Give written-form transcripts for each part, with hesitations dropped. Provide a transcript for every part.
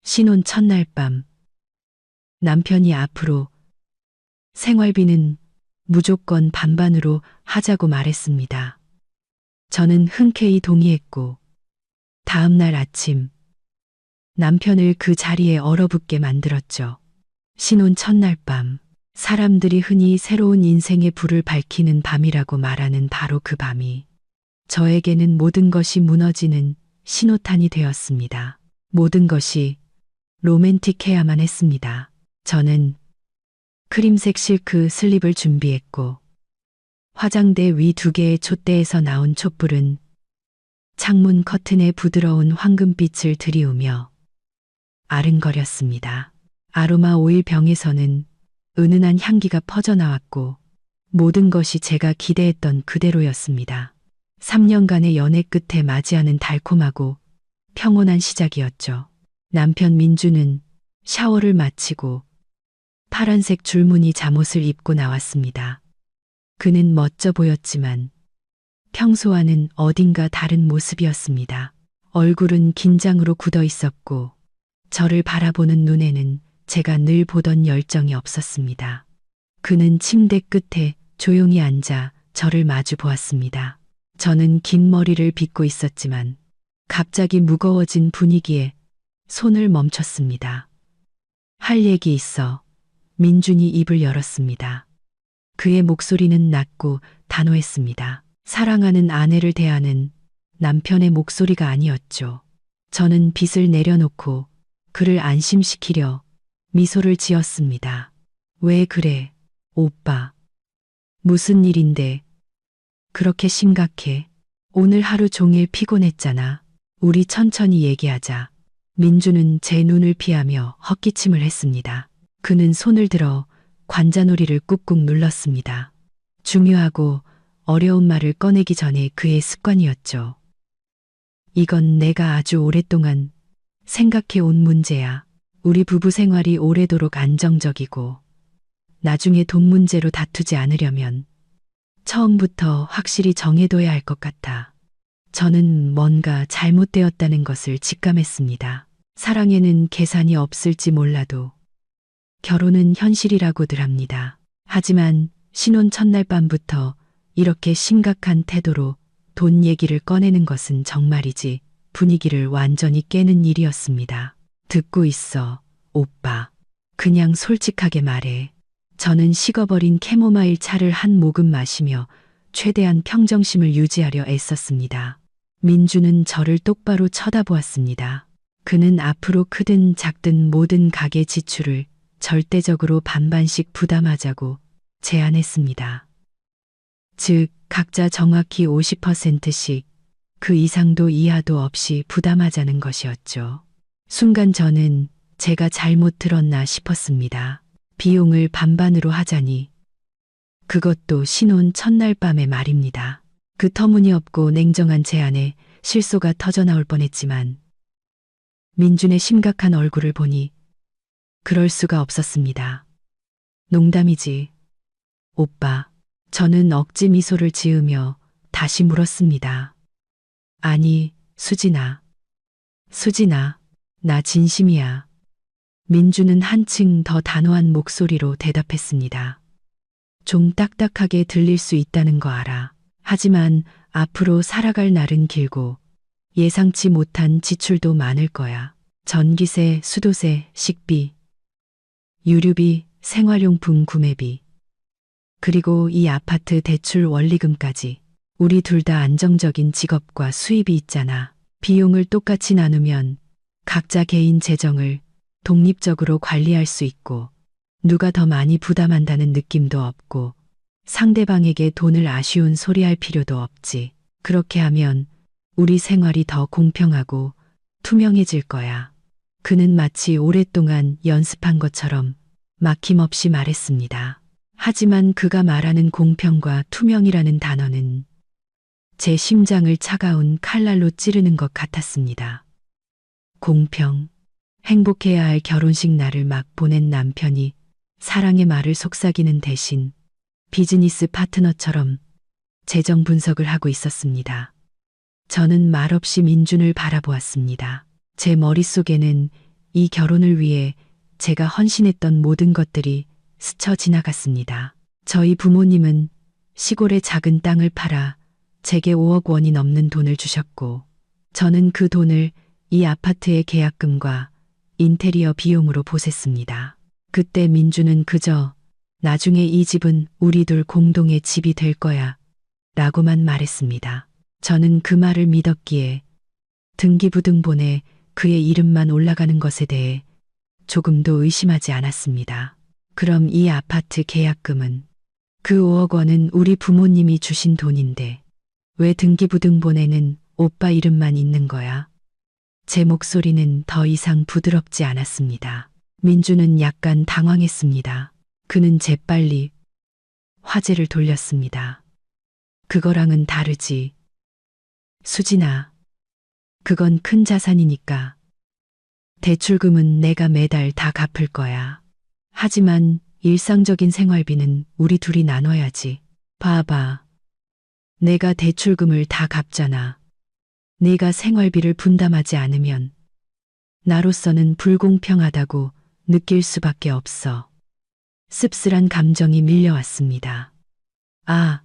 신혼 첫날 밤, 남편이 앞으로 생활비는 무조건 반반으로 하자고 말했습니다. 저는 흔쾌히 동의했고, 다음 날 아침, 남편을 그 자리에 얼어붙게 만들었죠. 신혼 첫날 밤, 사람들이 흔히 새로운 인생의 불을 밝히는 밤이라고 말하는 바로 그 밤이 저에게는 모든 것이 무너지는 신호탄이 되었습니다. 모든 것이 로맨틱해야만 했습니다. 저는 크림색 실크 슬립을 준비했고, 화장대 위 2개의 촛대에서 나온 촛불은 창문 커튼에 부드러운 황금빛을 들이우며 아른거렸습니다. 아로마 오일 병에서는 은은한 향기가 퍼져나왔고, 모든 것이 제가 기대했던 그대로였습니다. 3년간의 연애 끝에 맞이하는 달콤하고 평온한 시작이었죠. 남편 민주는 샤워를 마치고 파란색 줄무늬 잠옷을 입고 나왔습니다. 그는 멋져 보였지만 평소와는 어딘가 다른 모습이었습니다. 얼굴은 긴장으로 굳어 있었고, 저를 바라보는 눈에는 제가 늘 보던 열정이 없었습니다. 그는 침대 끝에 조용히 앉아 저를 마주 보았습니다. 저는 긴 머리를 빗고 있었지만 갑자기 무거워진 분위기에 손을 멈췄습니다. 할 얘기 있어. 민준이 입을 열었습니다. 그의 목소리는 낮고 단호했습니다. 사랑하는 아내를 대하는 남편의 목소리가 아니었죠. 저는 빗을 내려놓고 그를 안심시키려 미소를 지었습니다. 왜 그래, 오빠? 무슨 일인데? 그렇게 심각해? 오늘 하루 종일 피곤했잖아. 우리 천천히 얘기하자. 민주는 제 눈을 피하며 헛기침을 했습니다. 그는 손을 들어 관자놀이를 꾹꾹 눌렀습니다. 중요하고 어려운 말을 꺼내기 전에 그의 습관이었죠. 이건 내가 아주 오랫동안 생각해 온 문제야. 우리 부부 생활이 오래도록 안정적이고 나중에 돈 문제로 다투지 않으려면 처음부터 확실히 정해둬야 할 것 같아. 저는 뭔가 잘못되었다는 것을 직감했습니다. 사랑에는 계산이 없을지 몰라도 결혼은 현실이라고들 합니다. 하지만 신혼 첫날 밤부터 이렇게 심각한 태도로 돈 얘기를 꺼내는 것은 정말이지 분위기를 완전히 깨는 일이었습니다. 듣고 있어, 오빠. 그냥 솔직하게 말해. 저는 식어버린 캐모마일 차를 한 모금 마시며 최대한 평정심을 유지하려 애썼습니다. 민주는 저를 똑바로 쳐다보았습니다. 그는 앞으로 크든 작든 모든 가계 지출을 절대적으로 반반씩 부담하자고 제안했습니다. 즉, 각자 정확히 50%씩 그 이상도 이하도 없이 부담하자는 것이었죠. 순간 저는 제가 잘못 들었나 싶었습니다. 비용을 반반으로 하자니. 그것도 신혼 첫날 밤의 말입니다. 그 터무니없고 냉정한 제안에 실소가 터져나올 뻔했지만 민준의 심각한 얼굴을 보니 그럴 수가 없었습니다. 농담이지, 오빠. 저는 억지 미소를 지으며 다시 물었습니다. 아니, 수진아. 수진아, 나 진심이야. 민주는 한층 더 단호한 목소리로 대답했습니다. 좀 딱딱하게 들릴 수 있다는 거 알아. 하지만 앞으로 살아갈 날은 길고 예상치 못한 지출도 많을 거야. 전기세, 수도세, 식비, 유류비, 생활용품 구매비, 그리고 이 아파트 대출 원리금까지. 우리 둘 다 안정적인 직업과 수입이 있잖아. 비용을 똑같이 나누면 각자 개인 재정을 독립적으로 관리할 수 있고 누가 더 많이 부담한다는 느낌도 없고 상대방에게 돈을 아쉬운 소리 할 필요도 없지. 그렇게 하면 우리 생활이 더 공평하고 투명해질 거야. 그는 마치 오랫동안 연습한 것처럼 막힘없이 말했습니다. 하지만 그가 말하는 공평과 투명이라는 단어는 제 심장을 차가운 칼날로 찌르는 것 같았습니다. 공평. 행복해야 할 결혼식 날을 막 보낸 남편이 사랑의 말을 속삭이는 대신 비즈니스 파트너처럼 재정 분석을 하고 있었습니다. 저는 말없이 민준을 바라보았습니다. 제 머릿속에는 이 결혼을 위해 제가 헌신했던 모든 것들이 스쳐 지나갔습니다. 저희 부모님은 시골의 작은 땅을 팔아 제게 5억 원이 넘는 돈을 주셨고, 저는 그 돈을 이 아파트의 계약금과 인테리어 비용으로 보탰습니다. 그때 민주는 그저 나중에 이 집은 우리 둘 공동의 집이 될 거야 라고만 말했습니다. 저는 그 말을 믿었기에 등기부등본에 그의 이름만 올라가는 것에 대해 조금도 의심하지 않았습니다. 그럼 이 아파트 계약금은, 그 5억 원은 우리 부모님이 주신 돈인데 왜 등기부등본에는 오빠 이름만 있는 거야? 제 목소리는 더 이상 부드럽지 않았습니다. 민주는 약간 당황했습니다. 그는 재빨리 화제를 돌렸습니다. 그거랑은 다르지. 수진아, 그건 큰 자산이니까. 대출금은 내가 매달 다 갚을 거야. 하지만 일상적인 생활비는 우리 둘이 나눠야지. 봐봐. 내가 대출금을 다 갚잖아. 네가 생활비를 분담하지 않으면 나로서는 불공평하다고 느낄 수밖에 없어. 씁쓸한 감정이 밀려왔습니다. 아,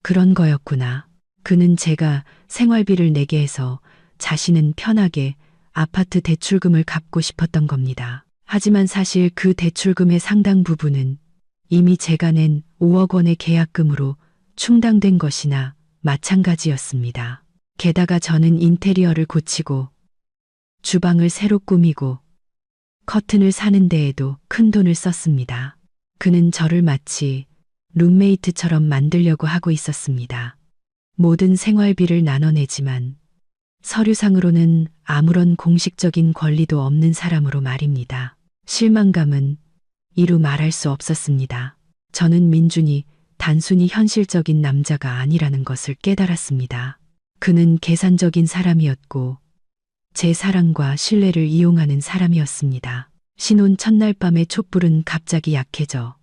그런 거였구나. 그는 제가 생활비를 내게 해서 자신은 편하게 아파트 대출금을 갚고 싶었던 겁니다. 하지만 사실 그 대출금의 상당 부분은 이미 제가 낸 5억 원의 계약금으로 충당된 것이나 마찬가지였습니다. 게다가 저는 인테리어를 고치고 주방을 새로 꾸미고 커튼을 사는 데에도 큰 돈을 썼습니다. 그는 저를 마치 룸메이트처럼 만들려고 하고 있었습니다. 모든 생활비를 나눠내지만 서류상으로는 아무런 공식적인 권리도 없는 사람으로 말입니다. 실망감은 이루 말할 수 없었습니다. 저는 민준이 단순히 현실적인 남자가 아니라는 것을 깨달았습니다. 그는 계산적인 사람이었고 제 사랑과 신뢰를 이용하는 사람이었습니다. 신혼 첫날 밤의 촛불은 갑자기 약해져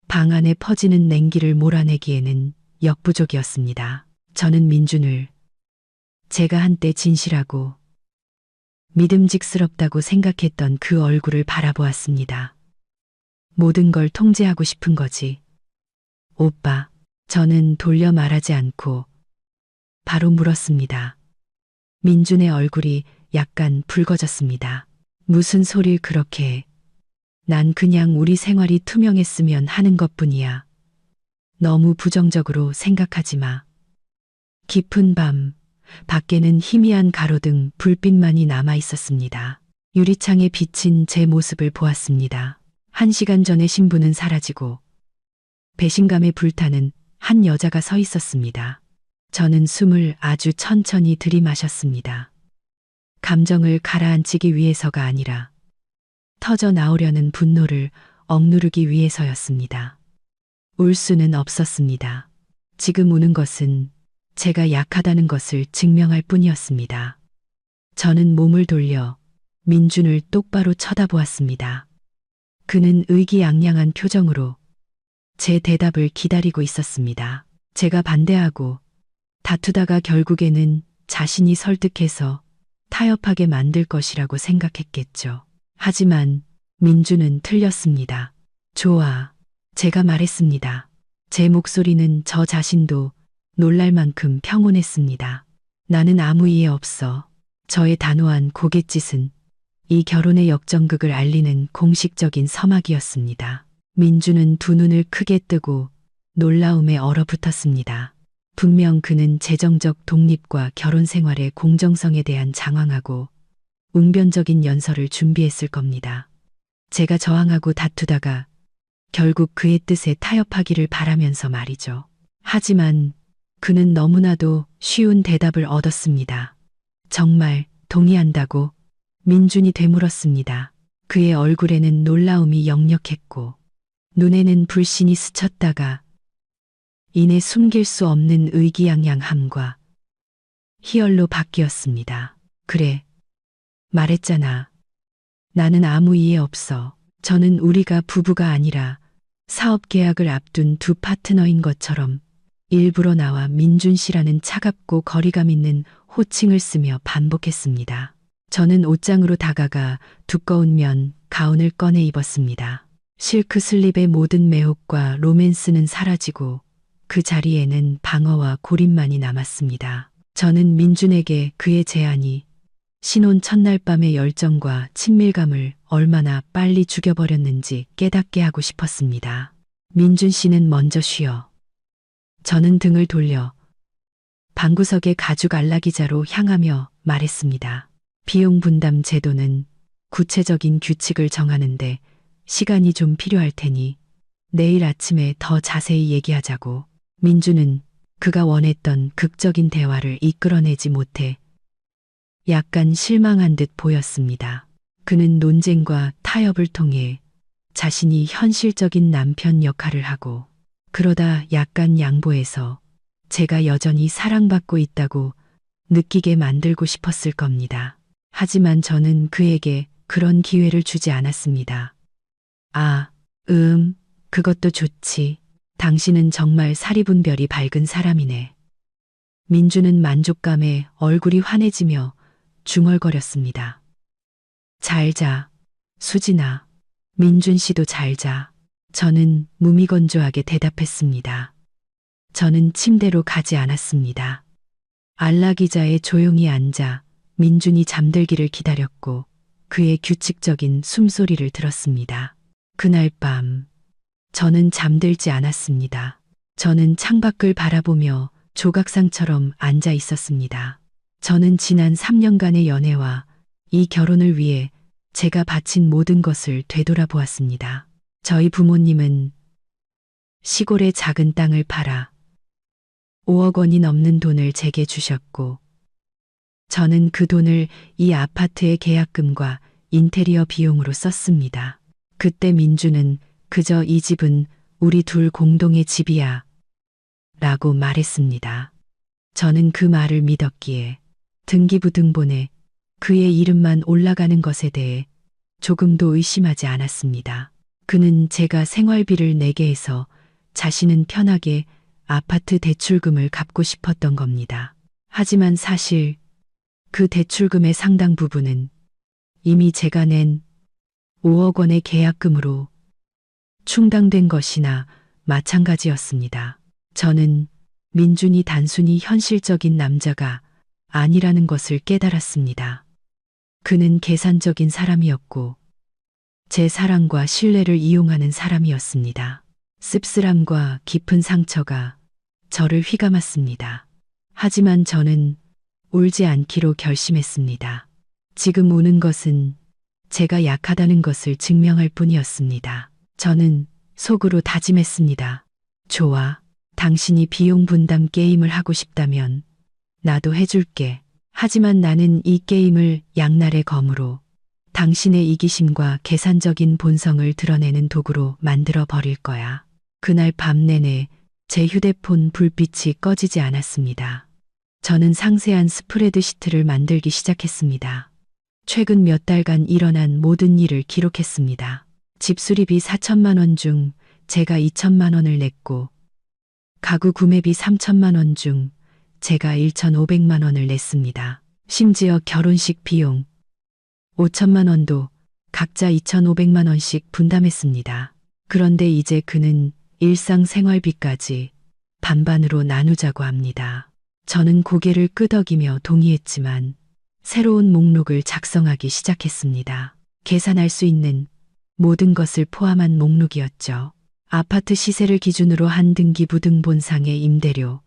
방 안에 퍼지는 냉기를 몰아내기에는 역부족이었습니다. 저는 민준을 제가 한때 진실하고 믿음직스럽다고 생각했던 그 얼굴을 바라보았습니다. 모든 걸 통제하고 싶은 거지. 오빠, 저는 돌려 말하지 않고 바로 물었습니다. 민준의 얼굴이 약간 붉어졌습니다. 무슨 소릴 그렇게 해. 난 그냥 우리 생활이 투명했으면 하는 것뿐이야. 너무 부정적으로 생각하지 마. 깊은 밤, 밖에는 희미한 가로등 불빛만이 남아 있었습니다. 유리창에 비친 제 모습을 보았습니다. 1시간 전에 신부는 사라지고 배신감에 불타는 한 여자가 서 있었습니다. 저는 숨을 아주 천천히 들이마셨습니다. 감정을 가라앉히기 위해서가 아니라 터져 나오려는 분노를 억누르기 위해서였습니다. 울 수는 없었습니다. 지금 우는 것은 제가 약하다는 것을 증명할 뿐이었습니다. 저는 몸을 돌려 민준을 똑바로 쳐다보았습니다. 그는 의기양양한 표정으로 제 대답을 기다리고 있었습니다. 제가 반대하고 다투다가 결국에는 자신이 설득해서 타협하게 만들 것이라고 생각했겠죠. 하지만 민준은 틀렸습니다. 좋아, 제가 말했습니다. 제 목소리는 저 자신도 놀랄 만큼 평온했습니다. 나는 아무 이해 없어. 저의 단호한 고갯짓은 이 결혼의 역전극을 알리는 공식적인 서막이었습니다. 민주는 두 눈을 크게 뜨고 놀라움에 얼어붙었습니다. 분명 그는 재정적 독립과 결혼 생활의 공정성에 대한 장황하고 웅변적인 연설을 준비했을 겁니다. 제가 저항하고 다투다가 결국 그의 뜻에 타협하기를 바라면서 말이죠. 하지만 그는 너무나도 쉬운 대답을 얻었습니다. 정말 동의한다고? 민준이 되물었습니다. 그의 얼굴에는 놀라움이 역력했고 눈에는 불신이 스쳤다가 이내 숨길 수 없는 의기양양함과 희열로 바뀌었습니다. 그래, 말했잖아. 나는 아무 이해 없어. 저는 우리가 부부가 아니라 사업 계약을 앞둔 두 파트너인 것처럼 일부러 나와 민준 씨라는 차갑고 거리감 있는 호칭을 쓰며 반복했습니다. 저는 옷장으로 다가가 두꺼운 면 가운을 꺼내 입었습니다. 실크 슬립의 모든 매혹과 로맨스는 사라지고 그 자리에는 방어와 고립만이 남았습니다. 저는 민준에게 그의 제안이 신혼 첫날 밤의 열정과 친밀감을 얼마나 빨리 죽여버렸는지 깨닫게 하고 싶었습니다. 민준 씨는 먼저 쉬어. 저는 등을 돌려 방구석의 가죽 안락의자로 향하며 말했습니다. 비용 분담 제도는 구체적인 규칙을 정하는데 시간이 좀 필요할 테니 내일 아침에 더 자세히 얘기하자고. 민주는 그가 원했던 극적인 대화를 이끌어내지 못해 약간 실망한 듯 보였습니다. 그는 논쟁과 타협을 통해 자신이 현실적인 남편 역할을 하고 그러다 약간 양보해서 제가 여전히 사랑받고 있다고 느끼게 만들고 싶었을 겁니다. 하지만 저는 그에게 그런 기회를 주지 않았습니다. 아, 그것도 좋지. 당신은 정말 사리분별이 밝은 사람이네. 민주는 만족감에 얼굴이 환해지며 중얼거렸습니다. 잘 자, 수진아. 민준 씨도 잘 자. 저는 무미건조하게 대답했습니다. 저는 침대로 가지 않았습니다. 안락의자에 조용히 앉아 민준이 잠들기를 기다렸고 그의 규칙적인 숨소리를 들었습니다. 그날 밤 저는 잠들지 않았습니다. 저는 창밖을 바라보며 조각상처럼 앉아 있었습니다. 저는 지난 3년간의 연애와 이 결혼을 위해 제가 바친 모든 것을 되돌아보았습니다. 저희 부모님은 시골의 작은 땅을 팔아 5억 원이 넘는 돈을 제게 주셨고 저는 그 돈을 이 아파트의 계약금과 인테리어 비용으로 썼습니다. 그때 민주는 그저 이 집은 우리 둘 공동의 집이야 라고 말했습니다. 저는 그 말을 믿었기에 등기부등본에 그의 이름만 올라가는 것에 대해 조금도 의심하지 않았습니다. 그는 제가 생활비를 내게 해서 자신은 편하게 아파트 대출금을 갚고 싶었던 겁니다. 하지만 사실 그 대출금의 상당 부분은 이미 제가 낸 5억 원의 계약금으로 충당된 것이나 마찬가지였습니다. 저는 민준이 단순히 현실적인 남자가 아니라는 것을 깨달았습니다. 그는 계산적인 사람이었고 제 사랑과 신뢰를 이용하는 사람이었습니다. 씁쓸함과 깊은 상처가 저를 휘감았습니다. 하지만 저는 울지 않기로 결심했습니다. 지금 우는 것은 제가 약하다는 것을 증명할 뿐이었습니다. 저는 속으로 다짐했습니다. 좋아. 당신이 비용 분담 게임을 하고 싶다면 나도 해줄게. 하지만 나는 이 게임을 양날의 검으로 당신의 이기심과 계산적인 본성을 드러내는 도구로 만들어 버릴 거야. 그날 밤 내내 제 휴대폰 불빛이 꺼지지 않았습니다. 저는 상세한 스프레드시트를 만들기 시작했습니다. 최근 몇 달간 일어난 모든 일을 기록했습니다. 집 수리비 4천만 원 중 제가 2천만 원을 냈고 가구 구매비 3천만 원 중 제가 1,500만 원을 냈습니다. 심지어 결혼식 비용 5천만 원도 각자 2,500만 원씩 분담했습니다. 그런데 이제 그는 일상생활비까지 반반으로 나누자고 합니다. 저는 고개를 끄덕이며 동의했지만 새로운 목록을 작성하기 시작했습니다. 계산할 수 있는 모든 것을 포함한 목록이었죠. 아파트 시세를 기준으로 한 등기부등본상의 임대료,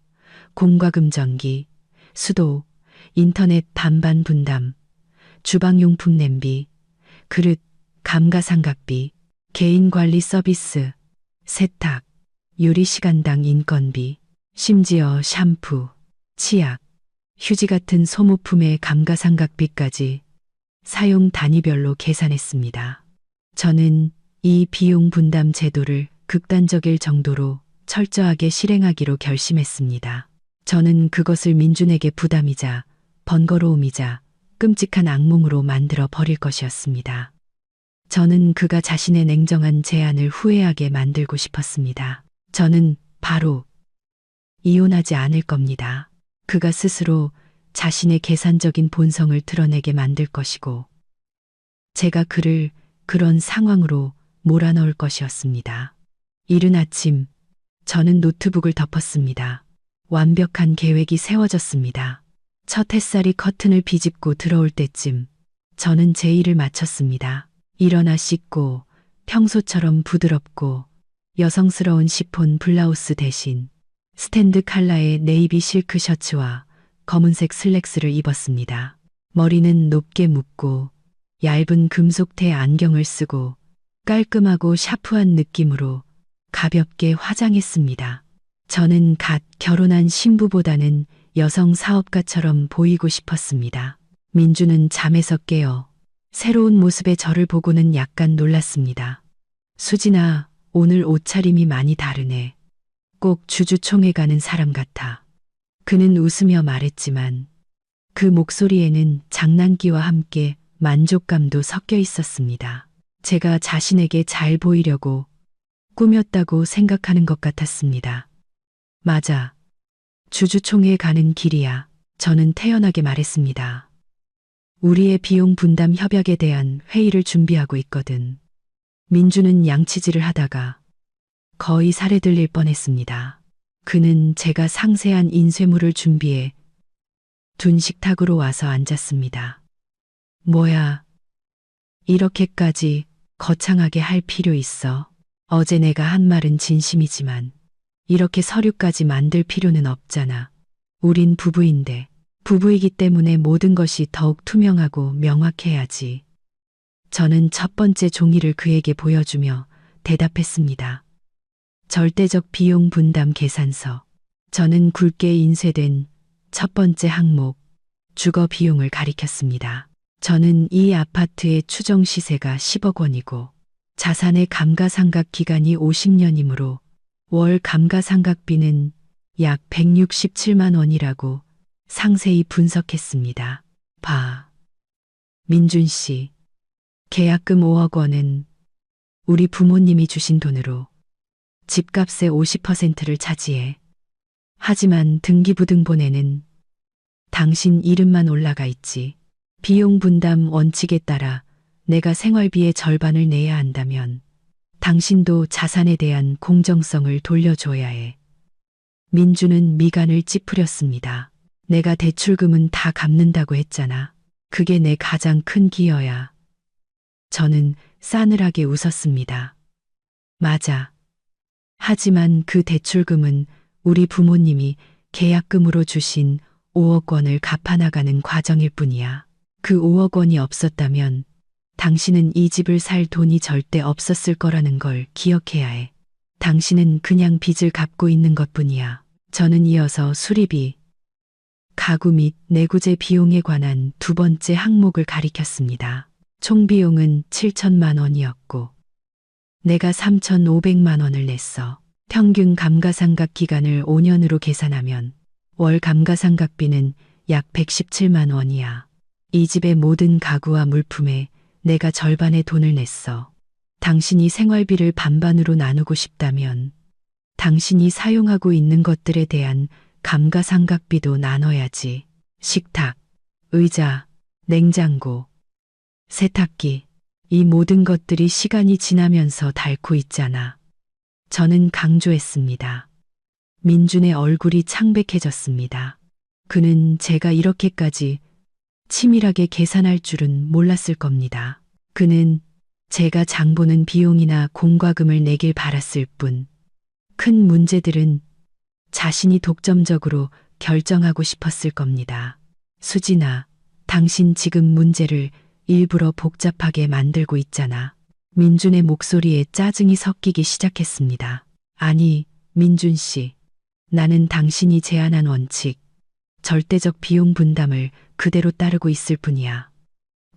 공과금 전기, 수도, 인터넷 반반 분담, 주방용품 냄비, 그릇, 감가상각비, 개인관리 서비스, 세탁, 요리시간당 인건비, 심지어 샴푸, 치약, 휴지 같은 소모품의 감가상각비까지 사용 단위별로 계산했습니다. 저는 이 비용 분담 제도를 극단적일 정도로 철저하게 실행하기로 결심했습니다. 저는 그것을 민준에게 부담이자 번거로움이자 끔찍한 악몽으로 만들어 버릴 것이었습니다. 저는 그가 자신의 냉정한 제안을 후회하게 만들고 싶었습니다. 저는 바로 이혼하지 않을 겁니다. 그가 스스로 자신의 계산적인 본성을 드러내게 만들 것이고, 제가 그를 그런 상황으로 몰아넣을 것이었습니다. 이른 아침, 저는 노트북을 덮었습니다. 완벽한 계획이 세워졌습니다. 첫 햇살이 커튼을 비집고 들어올 때쯤 저는 제 일을 마쳤습니다. 일어나 씻고 평소처럼 부드럽고 여성스러운 시폰 블라우스 대신 스탠드 컬러의 네이비 실크 셔츠와 검은색 슬랙스를 입었습니다. 머리는 높게 묶고 얇은 금속테 안경을 쓰고 깔끔하고 샤프한 느낌으로 가볍게 화장했습니다. 저는 갓 결혼한 신부보다는 여성 사업가처럼 보이고 싶었습니다. 민주는 잠에서 깨어 새로운 모습의 저를 보고는 약간 놀랐습니다. 수진아, 오늘 옷차림이 많이 다르네. 꼭 주주총회 가는 사람 같아. 그는 웃으며 말했지만 그 목소리에는 장난기와 함께 만족감도 섞여 있었습니다. 제가 자신에게 잘 보이려고 꾸몄다고 생각하는 것 같았습니다. 맞아. 주주총회에 가는 길이야. 저는 태연하게 말했습니다. 우리의 비용 분담 협약에 대한 회의를 준비하고 있거든. 민주는 양치질을 하다가 거의 살에 들릴 뻔했습니다. 그는 제가 상세한 인쇄물을 준비해 둔 식탁으로 와서 앉았습니다. 뭐야, 이렇게까지 거창하게 할 필요 있어. 어제 내가 한 말은 진심이지만 이렇게 서류까지 만들 필요는 없잖아. 우린 부부인데, 부부이기 때문에 모든 것이 더욱 투명하고 명확해야지. 저는 첫 번째 종이를 그에게 보여주며 대답했습니다. 절대적 비용 분담 계산서. 저는 굵게 인쇄된 첫 번째 항목, 주거 비용을 가리켰습니다. 저는 이 아파트의 추정 시세가 10억 원이고 자산의 감가상각 기간이 50년이므로 월 감가상각비는 약 167만 원이라고 상세히 분석했습니다. 민준 씨, 계약금 5억 원은 우리 부모님이 주신 돈으로 집값의 50%를 차지해. 하지만 등기부등본에는 당신 이름만 올라가 있지. 비용 분담 원칙에 따라 내가 생활비의 절반을 내야 한다면 당신도 자산에 대한 공정성을 돌려줘야 해. 민주는 미간을 찌푸렸습니다. 내가 대출금은 다 갚는다고 했잖아. 그게 내 가장 큰 기여야. 저는 싸늘하게 웃었습니다. 맞아. 하지만 그 대출금은 우리 부모님이 계약금으로 주신 5억 원을 갚아나가는 과정일 뿐이야. 그 5억 원이 없었다면 당신은 이 집을 살 돈이 절대 없었을 거라는 걸 기억해야 해. 당신은 그냥 빚을 갚고 있는 것뿐이야. 저는 이어서 수리비, 가구 및 내구재 비용에 관한 두 번째 항목을 가리켰습니다. 총 비용은 7천만 원이었고 내가 3,500만 원을 냈어. 평균 감가상각 기간을 5년으로 계산하면 월 감가상각비는 약 117만 원이야. 이 집의 모든 가구와 물품에 내가 절반의 돈을 냈어. 당신이 생활비를 반반으로 나누고 싶다면 당신이 사용하고 있는 것들에 대한 감가상각비도 나눠야지. 식탁, 의자, 냉장고, 세탁기, 이 모든 것들이 시간이 지나면서 닳고 있잖아. 저는 강조했습니다. 민준의 얼굴이 창백해졌습니다. 그는 제가 이렇게까지 치밀하게 계산할 줄은 몰랐을 겁니다. 그는 제가 장보는 비용이나 공과금을 내길 바랐을 뿐, 큰 문제들은 자신이 독점적으로 결정하고 싶었을 겁니다. 수진아, 당신 지금 문제를 일부러 복잡하게 만들고 있잖아. 민준의 목소리에 짜증이 섞이기 시작했습니다. 아니, 민준 씨. 나는 당신이 제안한 원칙, 절대적 비용 분담을 그대로 따르고 있을 뿐이야.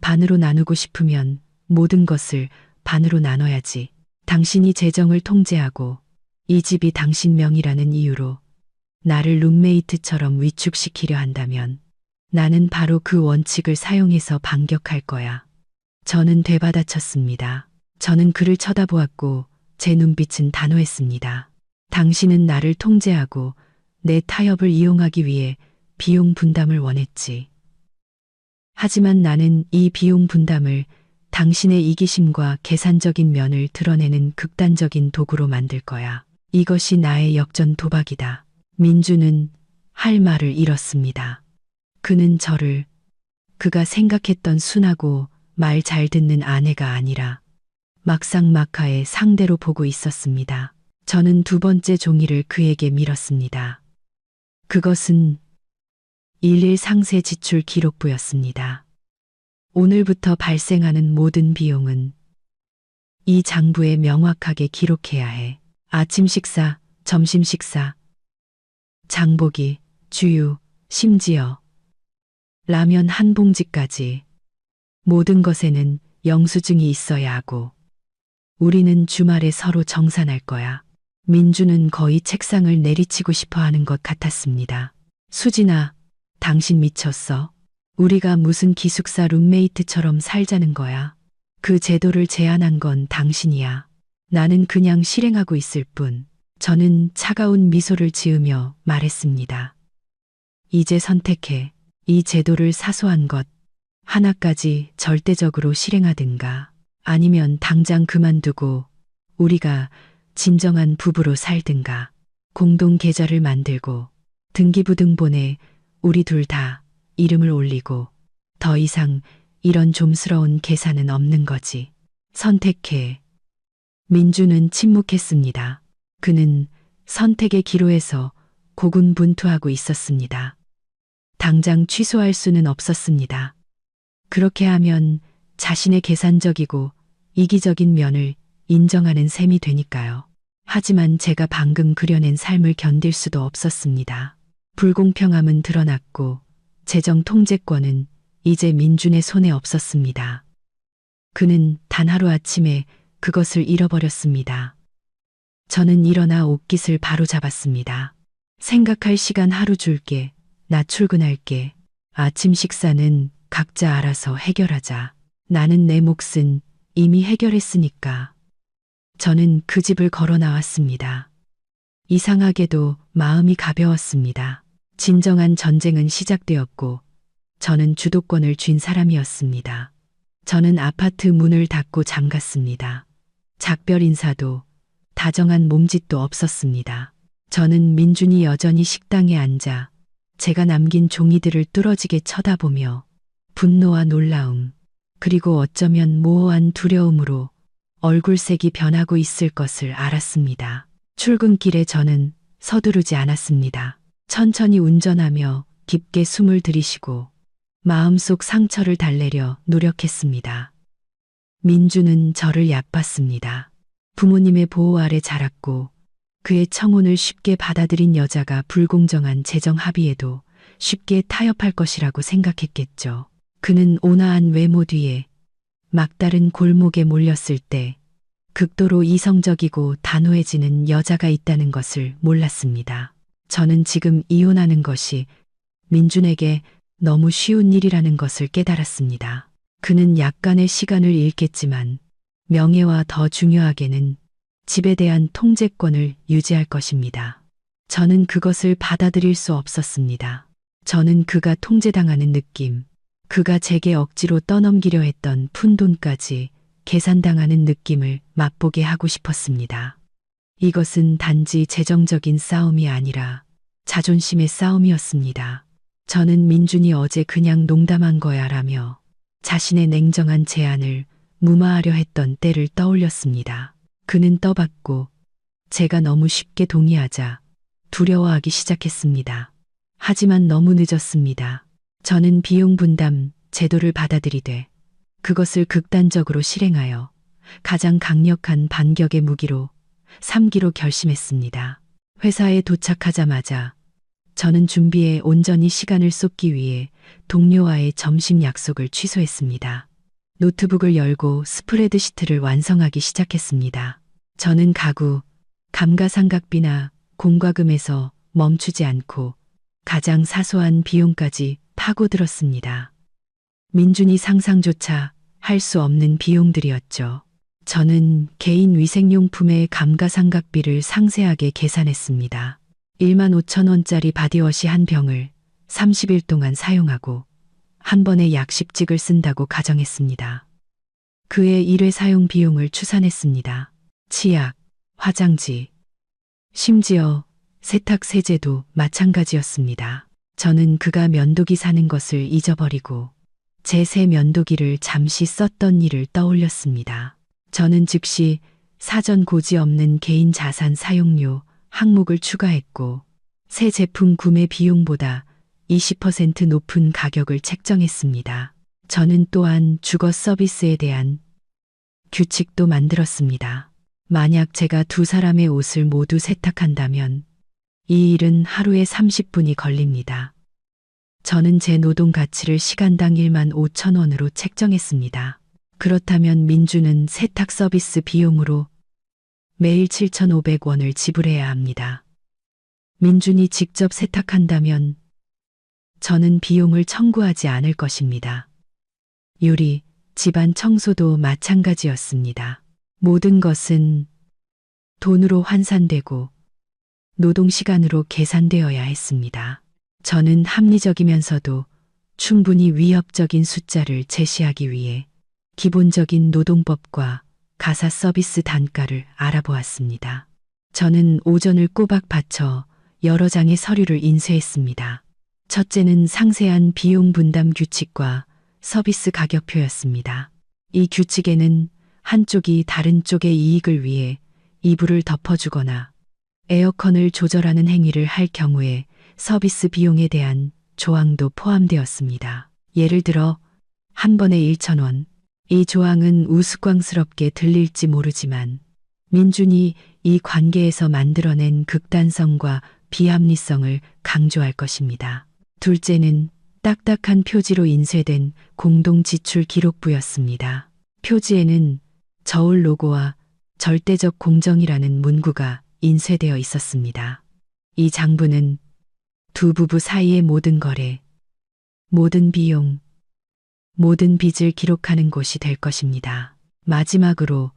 반으로 나누고 싶으면 모든 것을 반으로 나눠야지. 당신이 재정을 통제하고 이 집이 당신 명의라는 이유로 나를 룸메이트처럼 위축시키려 한다면 나는 바로 그 원칙을 사용해서 반격할 거야. 저는 되받아쳤습니다. 저는 그를 쳐다보았고 제 눈빛은 단호했습니다. 당신은 나를 통제하고 내 타협을 이용하기 위해 비용 분담을 원했지. 하지만 나는 이 비용 분담을 당신의 이기심과 계산적인 면을 드러내는 극단적인 도구로 만들 거야. 이것이 나의 역전 도박이다. 민주는 할 말을 잃었습니다. 그는 저를 그가 생각했던 순하고 말 잘 듣는 아내가 아니라 막상막하의 상대로 보고 있었습니다. 저는 두 번째 종이를 그에게 밀었습니다. 그것은 일일 상세 지출 기록부였습니다. 오늘부터 발생하는 모든 비용은 이 장부에 명확하게 기록해야 해. 아침 식사, 점심 식사, 장보기, 주유, 심지어 라면 한 봉지까지 모든 것에는 영수증이 있어야 하고 우리는 주말에 서로 정산할 거야. 민주는 거의 책상을 내리치고 싶어 하는 것 같았습니다. 수진아, 당신 미쳤어? 우리가 무슨 기숙사 룸메이트처럼 살자는 거야. 그 제도를 제안한 건 당신이야. 나는 그냥 실행하고 있을 뿐. 저는 차가운 미소를 지으며 말했습니다. 이제 선택해. 이 제도를 사소한 것 하나까지 절대적으로 실행하든가 아니면 당장 그만두고 우리가 진정한 부부로 살든가 공동 계좌를 만들고 등기부등본에 우리 둘 다 이름을 올리고 더 이상 이런 좀스러운 계산은 없는 거지. 선택해. 민주는 침묵했습니다. 그는 선택의 기로에서 고군분투하고 있었습니다. 당장 취소할 수는 없었습니다. 그렇게 하면 자신의 계산적이고 이기적인 면을 인정하는 셈이 되니까요. 하지만 제가 방금 그려낸 삶을 견딜 수도 없었습니다. 불공평함은 드러났고 재정 통제권은 이제 민준의 손에 없었습니다. 그는 단 하루아침에 그것을 잃어버렸습니다. 저는 일어나 옷깃을 바로 잡았습니다. 생각할 시간 하루 줄게. 나 출근할게. 아침 식사는 각자 알아서 해결하자. 나는 내 몫은 이미 해결했으니까. 저는 그 집을 걸어 나왔습니다. 이상하게도 마음이 가벼웠습니다. 진정한 전쟁은 시작되었고 저는 주도권을 쥔 사람이었습니다. 저는 아파트 문을 닫고 잠갔습니다. 작별 인사도 다정한 몸짓도 없었습니다. 저는 민준이 여전히 식당에 앉아 제가 남긴 종이들을 뚫어지게 쳐다보며 분노와 놀라움, 그리고 어쩌면 모호한 두려움으로 얼굴색이 변하고 있을 것을 알았습니다. 출근길에 저는 서두르지 않았습니다. 천천히 운전하며 깊게 숨을 들이쉬고 마음속 상처를 달래려 노력했습니다. 민주는 저를 얕봤습니다. 부모님의 보호 아래 자랐고 그의 청혼을 쉽게 받아들인 여자가 불공정한 재정 합의에도 쉽게 타협할 것이라고 생각했겠죠. 그는 온화한 외모 뒤에 막다른 골목에 몰렸을 때 극도로 이성적이고 단호해지는 여자가 있다는 것을 몰랐습니다. 저는 지금 이혼하는 것이 민준에게 너무 쉬운 일이라는 것을 깨달았습니다. 그는 약간의 시간을 잃겠지만 명예와 더 중요하게는 집에 대한 통제권을 유지할 것입니다. 저는 그것을 받아들일 수 없었습니다. 저는 그가 통제당하는 느낌, 그가 제게 억지로 떠넘기려 했던 푼돈까지 계산당하는 느낌을 맛보게 하고 싶었습니다. 이것은 단지 재정적인 싸움이 아니라 자존심의 싸움이었습니다. 저는 민준이 어제 그냥 농담한 거야 라며 자신의 냉정한 제안을 무마하려 했던 때를 떠올렸습니다. 그는 떠받고 제가 너무 쉽게 동의하자 두려워하기 시작했습니다. 하지만 너무 늦었습니다. 저는 비용 분담 제도를 받아들이되 그것을 극단적으로 실행하여 가장 강력한 반격의 무기로 삼기로 결심했습니다. 회사에 도착하자마자 저는 준비에 온전히 시간을 쏟기 위해 동료와의 점심 약속을 취소했습니다. 노트북을 열고 스프레드시트를 완성하기 시작했습니다. 저는 가구, 감가상각비나 공과금에서 멈추지 않고 가장 사소한 비용까지 파고들었습니다. 민준이 상상조차 할 수 없는 비용들이었죠. 저는 개인 위생용품의 감가상각비를 상세하게 계산했습니다. 15,000원짜리 바디워시 한 병을 30일 동안 사용하고 한 번에 약 10찍을 쓴다고 가정했습니다. 그의 1회 사용 비용을 추산했습니다. 치약, 화장지, 심지어 세탁 세제도 마찬가지였습니다. 저는 그가 면도기 사는 것을 잊어버리고 제 새 면도기를 잠시 썼던 일을 떠올렸습니다. 저는 즉시 사전 고지 없는 개인 자산 사용료 항목을 추가했고 새 제품 구매 비용보다 20% 높은 가격을 책정했습니다. 저는 또한 주거 서비스에 대한 규칙도 만들었습니다. 만약 제가 두 사람의 옷을 모두 세탁한다면 이 일은 하루에 30분이 걸립니다. 저는 제 노동 가치를 시간당 1만 5천 원으로 책정했습니다. 그렇다면 민주는 세탁 서비스 비용으로 매일 7,500원을 지불해야 합니다. 민준이 직접 세탁한다면 저는 비용을 청구하지 않을 것입니다. 요리, 집안 청소도 마찬가지였습니다. 모든 것은 돈으로 환산되고 노동시간으로 계산되어야 했습니다. 저는 합리적이면서도 충분히 위협적인 숫자를 제시하기 위해 기본적인 노동법과 가사 서비스 단가를 알아보았습니다. 저는 오전을 꼬박 바쳐 여러 장의 서류를 인쇄했습니다. 첫째는 상세한 비용 분담 규칙과 서비스 가격표였습니다. 이 규칙에는 한쪽이 다른 쪽의 이익을 위해 이불을 덮어주거나 에어컨을 조절하는 행위를 할 경우에 서비스 비용에 대한 조항도 포함되었습니다. 예를 들어 한 번에 1,000원. 이 조항은 우스꽝스럽게 들릴지 모르지만 민준이 이 관계에서 만들어낸 극단성과 비합리성을 강조할 것입니다. 둘째는 딱딱한 표지로 인쇄된 공동지출 기록부였습니다. 표지에는 저울 로고와 절대적 공정이라는 문구가 인쇄되어 있었습니다. 이 장부는 두 부부 사이의 모든 거래, 모든 비용, 모든 빚을 기록하는 곳이 될 것입니다. 마지막으로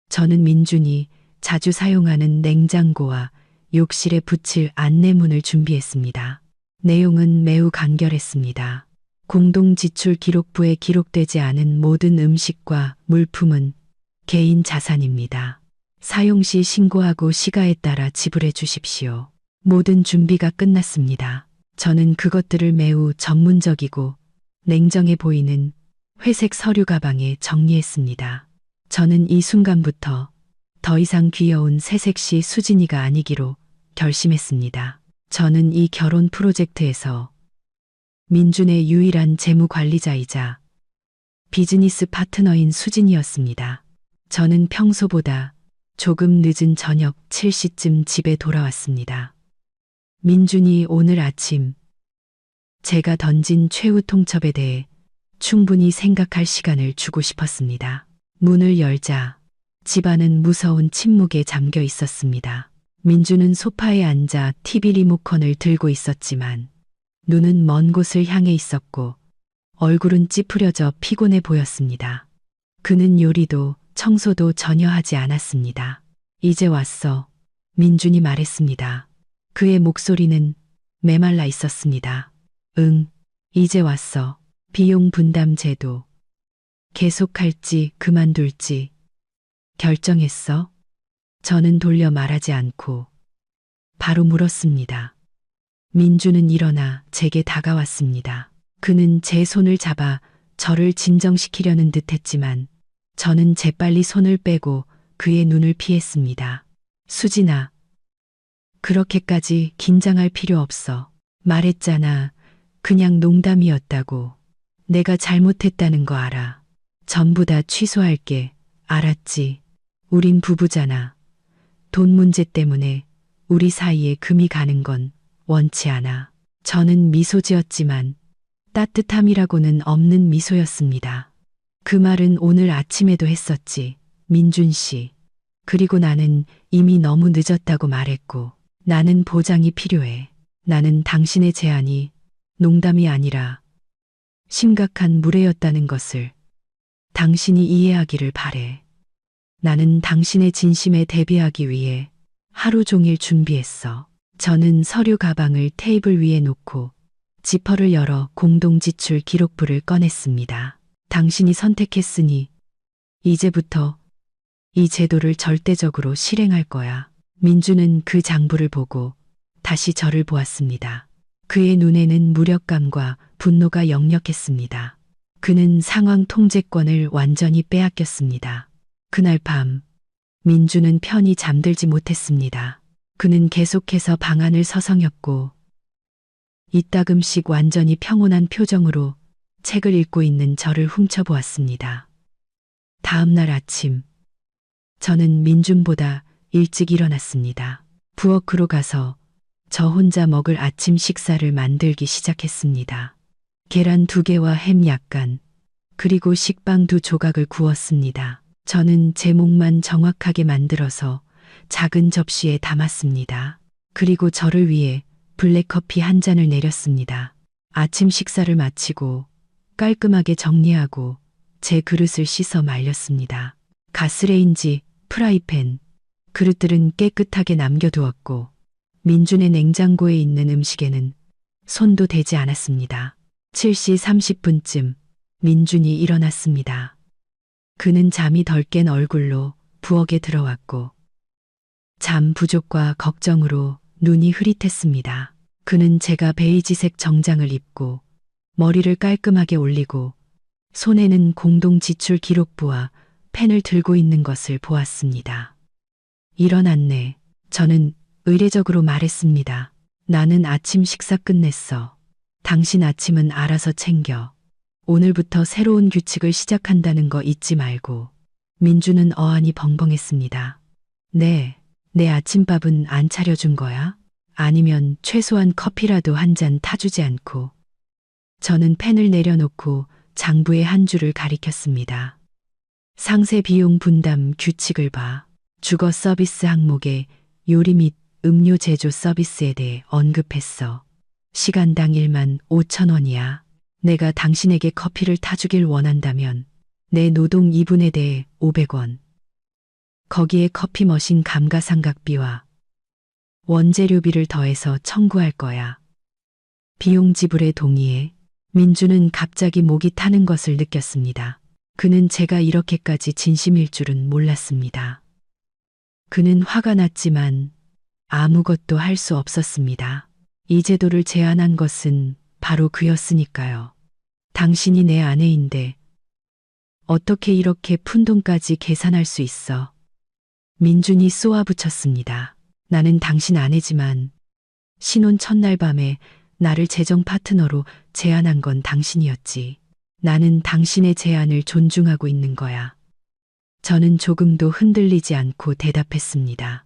저는 민준이 자주 사용하는 냉장고와 욕실에 붙일 안내문을 준비했습니다. 내용은 매우 간결했습니다. 공동지출 기록부에 기록되지 않은 모든 음식과 물품은 개인 자산입니다. 사용 시 신고하고 시가에 따라 지불해 주십시오. 모든 준비가 끝났습니다. 저는 그것들을 매우 전문적이고 냉정해 보이는 회색 서류 가방에 정리했습니다. 저는 이 순간부터 더 이상 귀여운 새색시 수진이가 아니기로 결심했습니다. 저는 이 결혼 프로젝트에서 민준의 유일한 재무 관리자이자 비즈니스 파트너인 수진이었습니다. 저는 평소보다 조금 늦은 저녁 7시쯤 집에 돌아왔습니다. 민준이 오늘 아침 제가 던진 최후 통첩에 대해 충분히 생각할 시간을 주고 싶었습니다. 문을 열자 집안은 무서운 침묵에 잠겨 있었습니다. 민주는 소파에 앉아 TV 리모컨을 들고 있었지만 눈은 먼 곳을 향해 있었고 얼굴은 찌푸려져 피곤해 보였습니다. 그는 요리도 청소도 전혀 하지 않았습니다. 이제 왔어. 민준이 말했습니다. 그의 목소리는 메말라 있었습니다. 응, 이제 왔어. 비용 분담 제도. 계속할지 그만둘지 결정했어? 저는 돌려 말하지 않고 바로 물었습니다. 민주는 일어나 제게 다가왔습니다. 그는 제 손을 잡아 저를 진정시키려는 듯 했지만 저는 재빨리 손을 빼고 그의 눈을 피했습니다. 수진아, 그렇게까지 긴장할 필요 없어. 말했잖아. 그냥 농담이었다고. 내가 잘못했다는 거 알아. 전부 다 취소할게. 알았지? 우린 부부잖아. 돈 문제 때문에 우리 사이에 금이 가는 건 원치 않아. 저는 미소 지었지만 따뜻함이라고는 없는 미소였습니다. 그 말은 오늘 아침에도 했었지. 민준 씨. 그리고 나는 이미 너무 늦었다고 말했고 나는 보장이 필요해. 나는 당신의 제안이 농담이 아니라 심각한 무례였다는 것을 당신이 이해하기를 바래. 나는 당신의 진심에 대비하기 위해 하루 종일 준비했어. 저는 서류 가방을 테이블 위에 놓고 지퍼를 열어 공동지출 기록부를 꺼냈습니다. 당신이 선택했으니 이제부터 이 제도를 절대적으로 실행할 거야. 민주는 그 장부를 보고 다시 저를 보았습니다. 그의 눈에는 무력감과 분노가 역력했습니다. 그는 상황 통제권을 완전히 빼앗겼습니다. 그날 밤 민주는 편히 잠들지 못했습니다. 그는 계속해서 방안을 서성였고 이따금씩 완전히 평온한 표정으로 책을 읽고 있는 저를 훔쳐보았습니다. 다음 날 아침 저는 민준보다 일찍 일어났습니다. 부엌으로 가서 저 혼자 먹을 아침 식사를 만들기 시작했습니다. 계란 2개와 햄 약간, 그리고 식빵 2조각을 구웠습니다. 저는 제목만 정확하게 만들어서 작은 접시에 담았습니다. 그리고 저를 위해 블랙커피 한 잔을 내렸습니다. 아침 식사를 마치고 깔끔하게 정리하고 제 그릇을 씻어 말렸습니다. 가스레인지, 프라이팬, 그릇들은 깨끗하게 남겨두었고 민준의 냉장고에 있는 음식에는 손도 대지 않았습니다. 7시 30분쯤 민준이 일어났습니다. 그는 잠이 덜 깬 얼굴로 부엌에 들어왔고 잠 부족과 걱정으로 눈이 흐릿했습니다. 그는 제가 베이지색 정장을 입고 머리를 깔끔하게 올리고 손에는 공동 지출 기록부와 펜을 들고 있는 것을 보았습니다. 일어났네. 저는 의례적으로 말했습니다. 나는 아침 식사 끝냈어. 당신 아침은 알아서 챙겨. 오늘부터 새로운 규칙을 시작한다는 거 잊지 말고. 민주는 어안이 벙벙했습니다. 네, 내 아침밥은 안 차려준 거야? 아니면 최소한 커피라도 한 잔 타주지 않고. 저는 펜을 내려놓고 장부의 한 줄을 가리켰습니다. 상세 비용 분담 규칙을 봐. 주거 서비스 항목에 요리 및 음료 제조 서비스에 대해 언급했어. 시간당 15,000원이야. 내가 당신에게 커피를 타주길 원한다면 내 노동 2분에 대해 500원. 거기에 커피 머신 감가상각비와 원재료비를 더해서 청구할 거야. 비용 지불에 동의해. 민주는 갑자기 목이 타는 것을 느꼈습니다. 그는 제가 이렇게까지 진심일 줄은 몰랐습니다. 그는 화가 났지만 아무것도 할 수 없었습니다. 이 제도를 제안한 것은 바로 그였으니까요. 당신이 내 아내인데 어떻게 이렇게 푼돈까지 계산할 수 있어? 민준이 쏘아붙였습니다. 나는 당신 아내지만 신혼 첫날 밤에 나를 재정 파트너로 제안한 건 당신이었지. 나는 당신의 제안을 존중하고 있는 거야. 저는 조금도 흔들리지 않고 대답했습니다.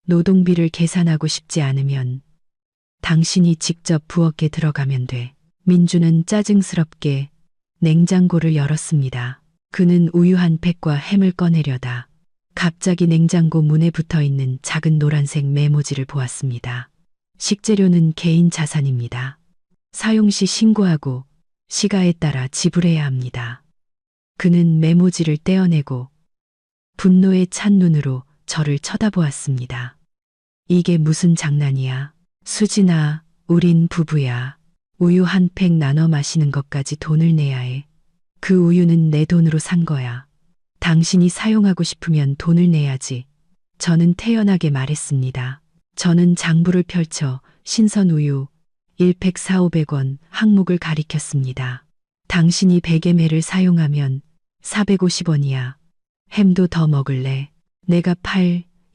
노동비를 계산하고 싶지 않으면 당신이 직접 부엌에 들어가면 돼. 민주는 짜증스럽게 냉장고를 열었습니다. 그는 우유 한 팩과 햄을 꺼내려다 갑자기 냉장고 문에 붙어 있는 작은 노란색 메모지를 보았습니다. 식재료는 개인 자산입니다. 사용 시 신고하고 시가에 따라 지불해야 합니다. 그는 메모지를 떼어내고 분노에 찬 눈으로 저를 쳐다보았습니다. 이게 무슨 장난이야? 수진아, 우린 부부야. 우유 한 팩 나눠 마시는 것까지 돈을 내야 해. 그 우유는 내 돈으로 산 거야. 당신이 사용하고 싶으면 돈을 내야지. 저는 태연하게 말했습니다. 저는 장부를 펼쳐 신선 우유 1팩 4,500원 항목을 가리켰습니다. 당신이 100ml를 사용하면 450원이야. 햄도 더 먹을래? 내가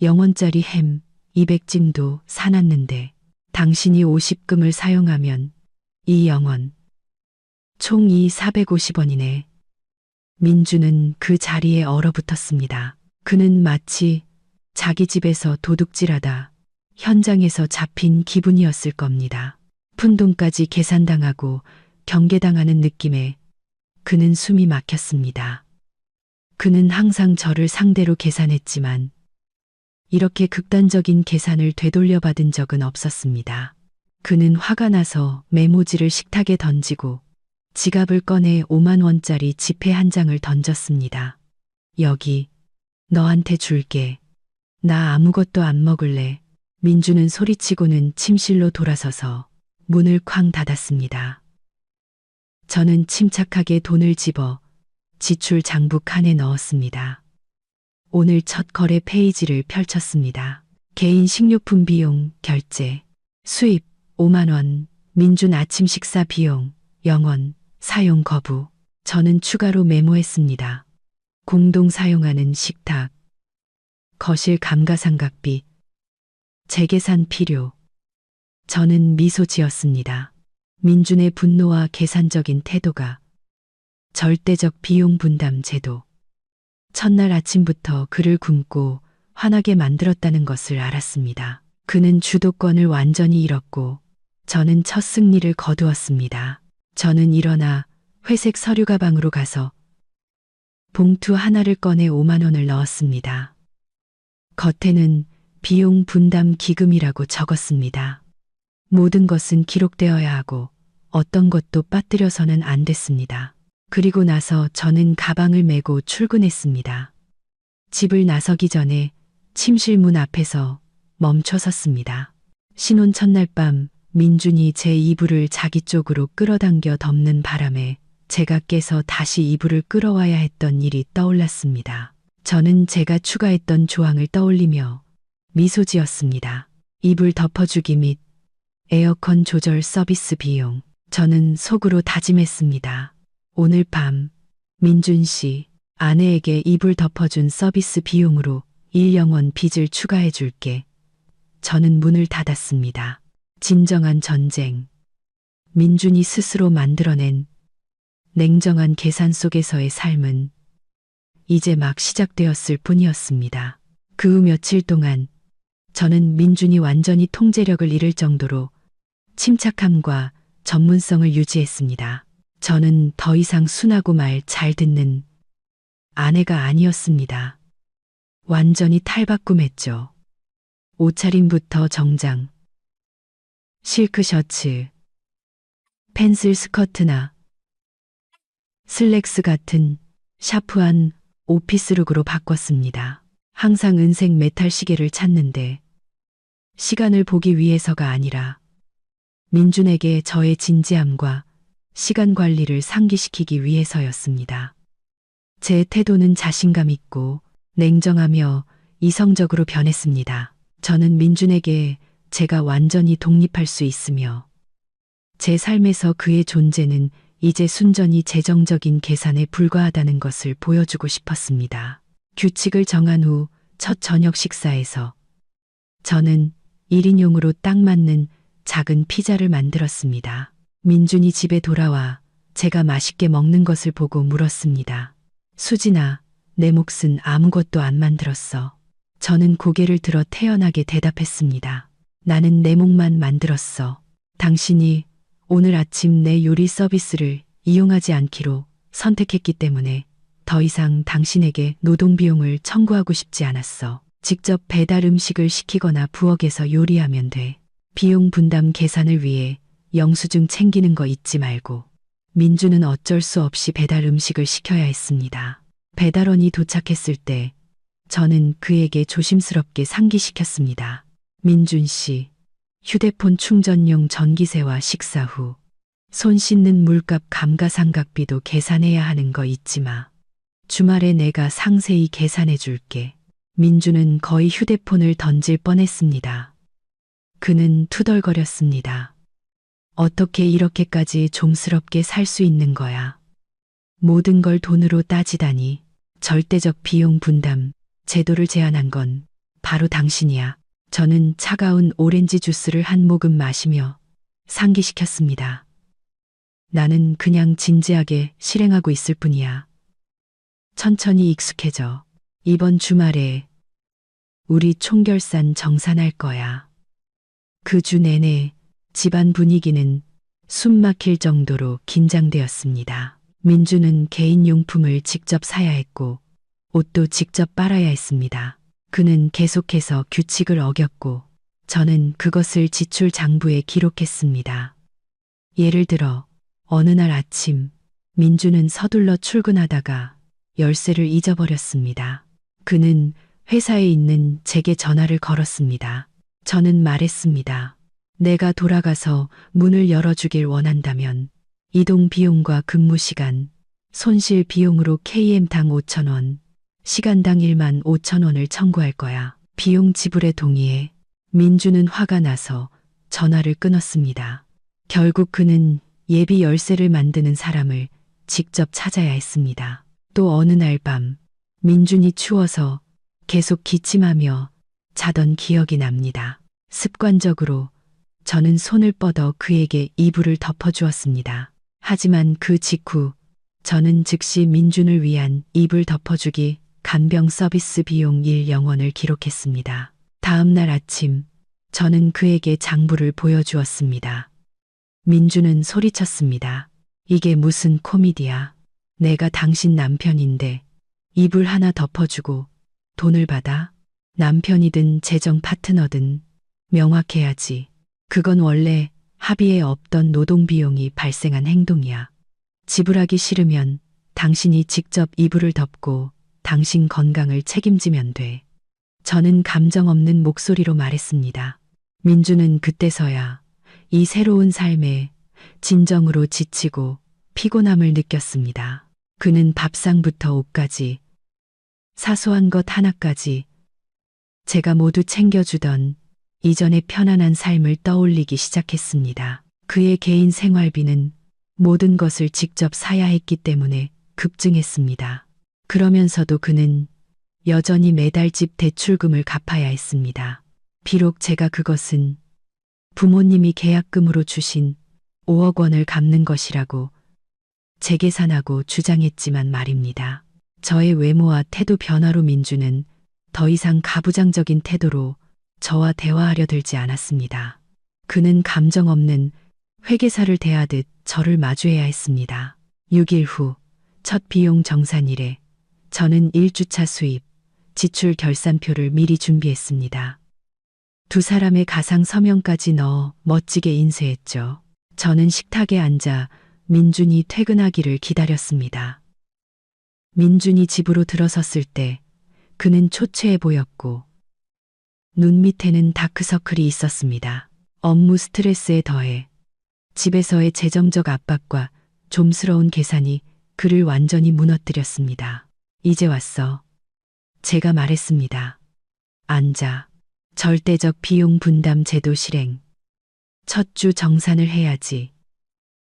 0원짜리 햄 200찜도 사놨는데 당신이 50금을 사용하면 2,000원. 총 450원이네. 민주는 그 자리에 얼어붙었습니다. 그는 마치 자기 집에서 도둑질하다 현장에서 잡힌 기분이었을 겁니다. 푼돈까지 계산당하고 경계당하는 느낌에 그는 숨이 막혔습니다. 그는 항상 저를 상대로 계산했지만 이렇게 극단적인 계산을 되돌려받은 적은 없었습니다. 그는 화가 나서 메모지를 식탁에 던지고 지갑을 꺼내 5만 원짜리 지폐 한 장을 던졌습니다. 여기, 너한테 줄게. 나 아무것도 안 먹을래. 민주는 소리치고는 침실로 돌아서서 문을 쾅 닫았습니다. 저는 침착하게 돈을 집어 지출 장부 칸에 넣었습니다. 오늘 첫 거래 페이지를 펼쳤습니다. 개인 식료품 비용 결제, 수입 5만 원, 민준 아침 식사 비용 0원, 사용 거부. 저는 추가로 메모했습니다. 공동 사용하는 식탁, 거실 감가상각비, 재계산 필요. 저는 미소 지었습니다. 민준의 분노와 계산적인 태도가 절대적 비용 분담 제도. 첫날 아침부터 그를 굶고 화나게 만들었다는 것을 알았습니다. 그는 주도권을 완전히 잃었고 저는 첫 승리를 거두었습니다. 저는 일어나 회색 서류 가방으로 가서 봉투 하나를 꺼내 5만 원을 넣었습니다. 겉에는 비용 분담 기금이라고 적었습니다. 모든 것은 기록되어야 하고 어떤 것도 빠뜨려서는 안 됐습니다. 그리고 나서 저는 가방을 메고 출근했습니다. 집을 나서기 전에 침실 문 앞에서 멈춰 섰습니다. 신혼 첫날 밤 민준이 제 이불을 자기 쪽으로 끌어당겨 덮는 바람에 제가 깨서 다시 이불을 끌어와야 했던 일이 떠올랐습니다. 저는 제가 추가했던 조항을 떠올리며 미소 지었습니다. 이불 덮어주기 및 에어컨 조절 서비스 비용. 저는 속으로 다짐했습니다. 오늘 밤 민준 씨 아내에게 이불 덮어준 서비스 비용으로 1영원 빚을 추가해 줄게. 저는 문을 닫았습니다. 진정한 전쟁. 민준이 스스로 만들어낸 냉정한 계산 속에서의 삶은 이제 막 시작되었을 뿐이었습니다. 그 후 며칠 동안 저는 민준이 완전히 통제력을 잃을 정도로 침착함과 전문성을 유지했습니다. 저는 더 이상 순하고 말 잘 듣는 아내가 아니었습니다. 완전히 탈바꿈했죠. 옷차림부터 정장, 실크 셔츠, 펜슬 스커트나 슬랙스 같은 샤프한 오피스룩으로 바꿨습니다. 항상 은색 메탈 시계를 찾는데 시간을 보기 위해서가 아니라 민준에게 저의 진지함과 시간 관리를 상기시키기 위해서였습니다. 제 태도는 자신감 있고 냉정하며 이성적으로 변했습니다. 저는 민준에게 제가 완전히 독립할 수 있으며 제 삶에서 그의 존재는 이제 순전히 재정적인 계산에 불과하다는 것을 보여주고 싶었습니다. 규칙을 정한 후 첫 저녁 식사에서 저는 1인용으로 딱 맞는 작은 피자를 만들었습니다. 민준이 집에 돌아와 제가 맛있게 먹는 것을 보고 물었습니다. 수진아, 내 몫은 아무것도 안 만들었어. 저는 고개를 들어 태연하게 대답했습니다. 나는 내 몫만 만들었어. 당신이 오늘 아침 내 요리 서비스를 이용하지 않기로 선택했기 때문에 더 이상 당신에게 노동비용을 청구하고 싶지 않았어. 직접 배달 음식을 시키거나 부엌에서 요리하면 돼. 비용 분담 계산을 위해 영수증 챙기는 거 잊지 말고. 민주는 어쩔 수 없이 배달 음식을 시켜야 했습니다. 배달원이 도착했을 때 저는 그에게 조심스럽게 상기시켰습니다. 민준 씨, 휴대폰 충전용 전기세와 식사 후 손 씻는 물값 감가상각비도 계산해야 하는 거 잊지 마. 주말에 내가 상세히 계산해 줄게. 민주는 거의 휴대폰을 던질 뻔했습니다. 그는 투덜거렸습니다. 어떻게 이렇게까지 좀스럽게 살 수 있는 거야. 모든 걸 돈으로 따지다니. 절대적 비용 분담 제도를 제안한 건 바로 당신이야. 저는 차가운 오렌지 주스를 한 모금 마시며 상기시켰습니다. 나는 그냥 진지하게 실행하고 있을 뿐이야. 천천히 익숙해져. 이번 주말에 우리 총결산 정산할 거야. 그 주 내내 집안 분위기는 숨 막힐 정도로 긴장되었습니다. 민주는 개인 용품을 직접 사야 했고 옷도 직접 빨아야 했습니다. 그는 계속해서 규칙을 어겼고 저는 그것을 지출 장부에 기록했습니다. 예를 들어 어느 날 아침 민주는 서둘러 출근하다가 열쇠를 잊어버렸습니다. 그는 회사에 있는 제게 전화를 걸었습니다. 저는 말했습니다. 내가 돌아가서 문을 열어주길 원한다면 이동 비용과 근무 시간, 손실 비용으로 KM당 5,000원, 시간당 1만 5천 원을 청구할 거야. 비용 지불에 동의해 민주는 화가 나서 전화를 끊었습니다. 결국 그는 예비 열쇠를 만드는 사람을 직접 찾아야 했습니다. 또 어느 날 밤 민준이 추워서 계속 기침하며 자던 기억이 납니다. 습관적으로 저는 손을 뻗어 그에게 이불을 덮어주었습니다. 하지만 그 직후 저는 즉시 민준을 위한 이불 덮어주기 간병 서비스 비용 1,000원을 기록했습니다. 다음 날 아침 저는 그에게 장부를 보여주었습니다. 민준은 소리쳤습니다. 이게 무슨 코미디야. 내가 당신 남편인데 이불 하나 덮어주고 돈을 받아? 남편이든 재정 파트너든 명확해야지. 그건 원래 합의에 없던 노동 비용이 발생한 행동이야. 지불하기 싫으면 당신이 직접 이불을 덮고 당신 건강을 책임지면 돼. 저는 감정 없는 목소리로 말했습니다. 민주는 그때서야 이 새로운 삶에 진정으로 지치고 피곤함을 느꼈습니다. 그는 밥상부터 옷까지, 사소한 것 하나까지 제가 모두 챙겨주던 이전의 편안한 삶을 떠올리기 시작했습니다. 그의 개인 생활비는 모든 것을 직접 사야 했기 때문에 급증했습니다. 그러면서도 그는 여전히 매달 집 대출금을 갚아야 했습니다. 비록 제가 그것은 부모님이 계약금으로 주신 5억 원을 갚는 것이라고 재계산하고 주장했지만 말입니다. 저의 외모와 태도 변화로 민주는 더 이상 가부장적인 태도로 저와 대화하려 들지 않았습니다. 그는 감정 없는 회계사를 대하듯 저를 마주해야 했습니다. 6일 후 첫 비용 정산일에 저는 1주차 수입, 지출 결산표를 미리 준비했습니다. 두 사람의 가상 서명까지 넣어 멋지게 인쇄했죠. 저는 식탁에 앉아 민준이 퇴근하기를 기다렸습니다. 민준이 집으로 들어섰을 때 그는 초췌해 보였고 눈 밑에는 다크서클이 있었습니다. 업무 스트레스에 더해 집에서의 재정적 압박과 좀스러운 계산이 그를 완전히 무너뜨렸습니다. 이제 왔어. 제가 말했습니다. 앉아. 절대적 비용 분담 제도 실행. 첫 주 정산을 해야지.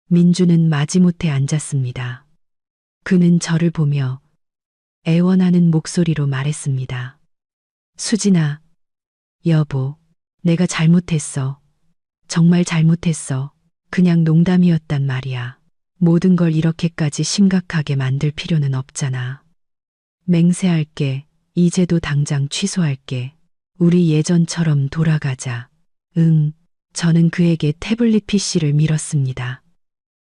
민주는 마지못해 앉았습니다. 그는 저를 보며 애원하는 목소리로 말했습니다. 수진아, 여보, 내가 잘못했어. 정말 잘못했어. 그냥 농담이었단 말이야. 모든 걸 이렇게까지 심각하게 만들 필요는 없잖아. 맹세할게. 이제도 당장 취소할게. 우리 예전처럼 돌아가자. 응. 저는 그에게 태블릿 PC를 밀었습니다.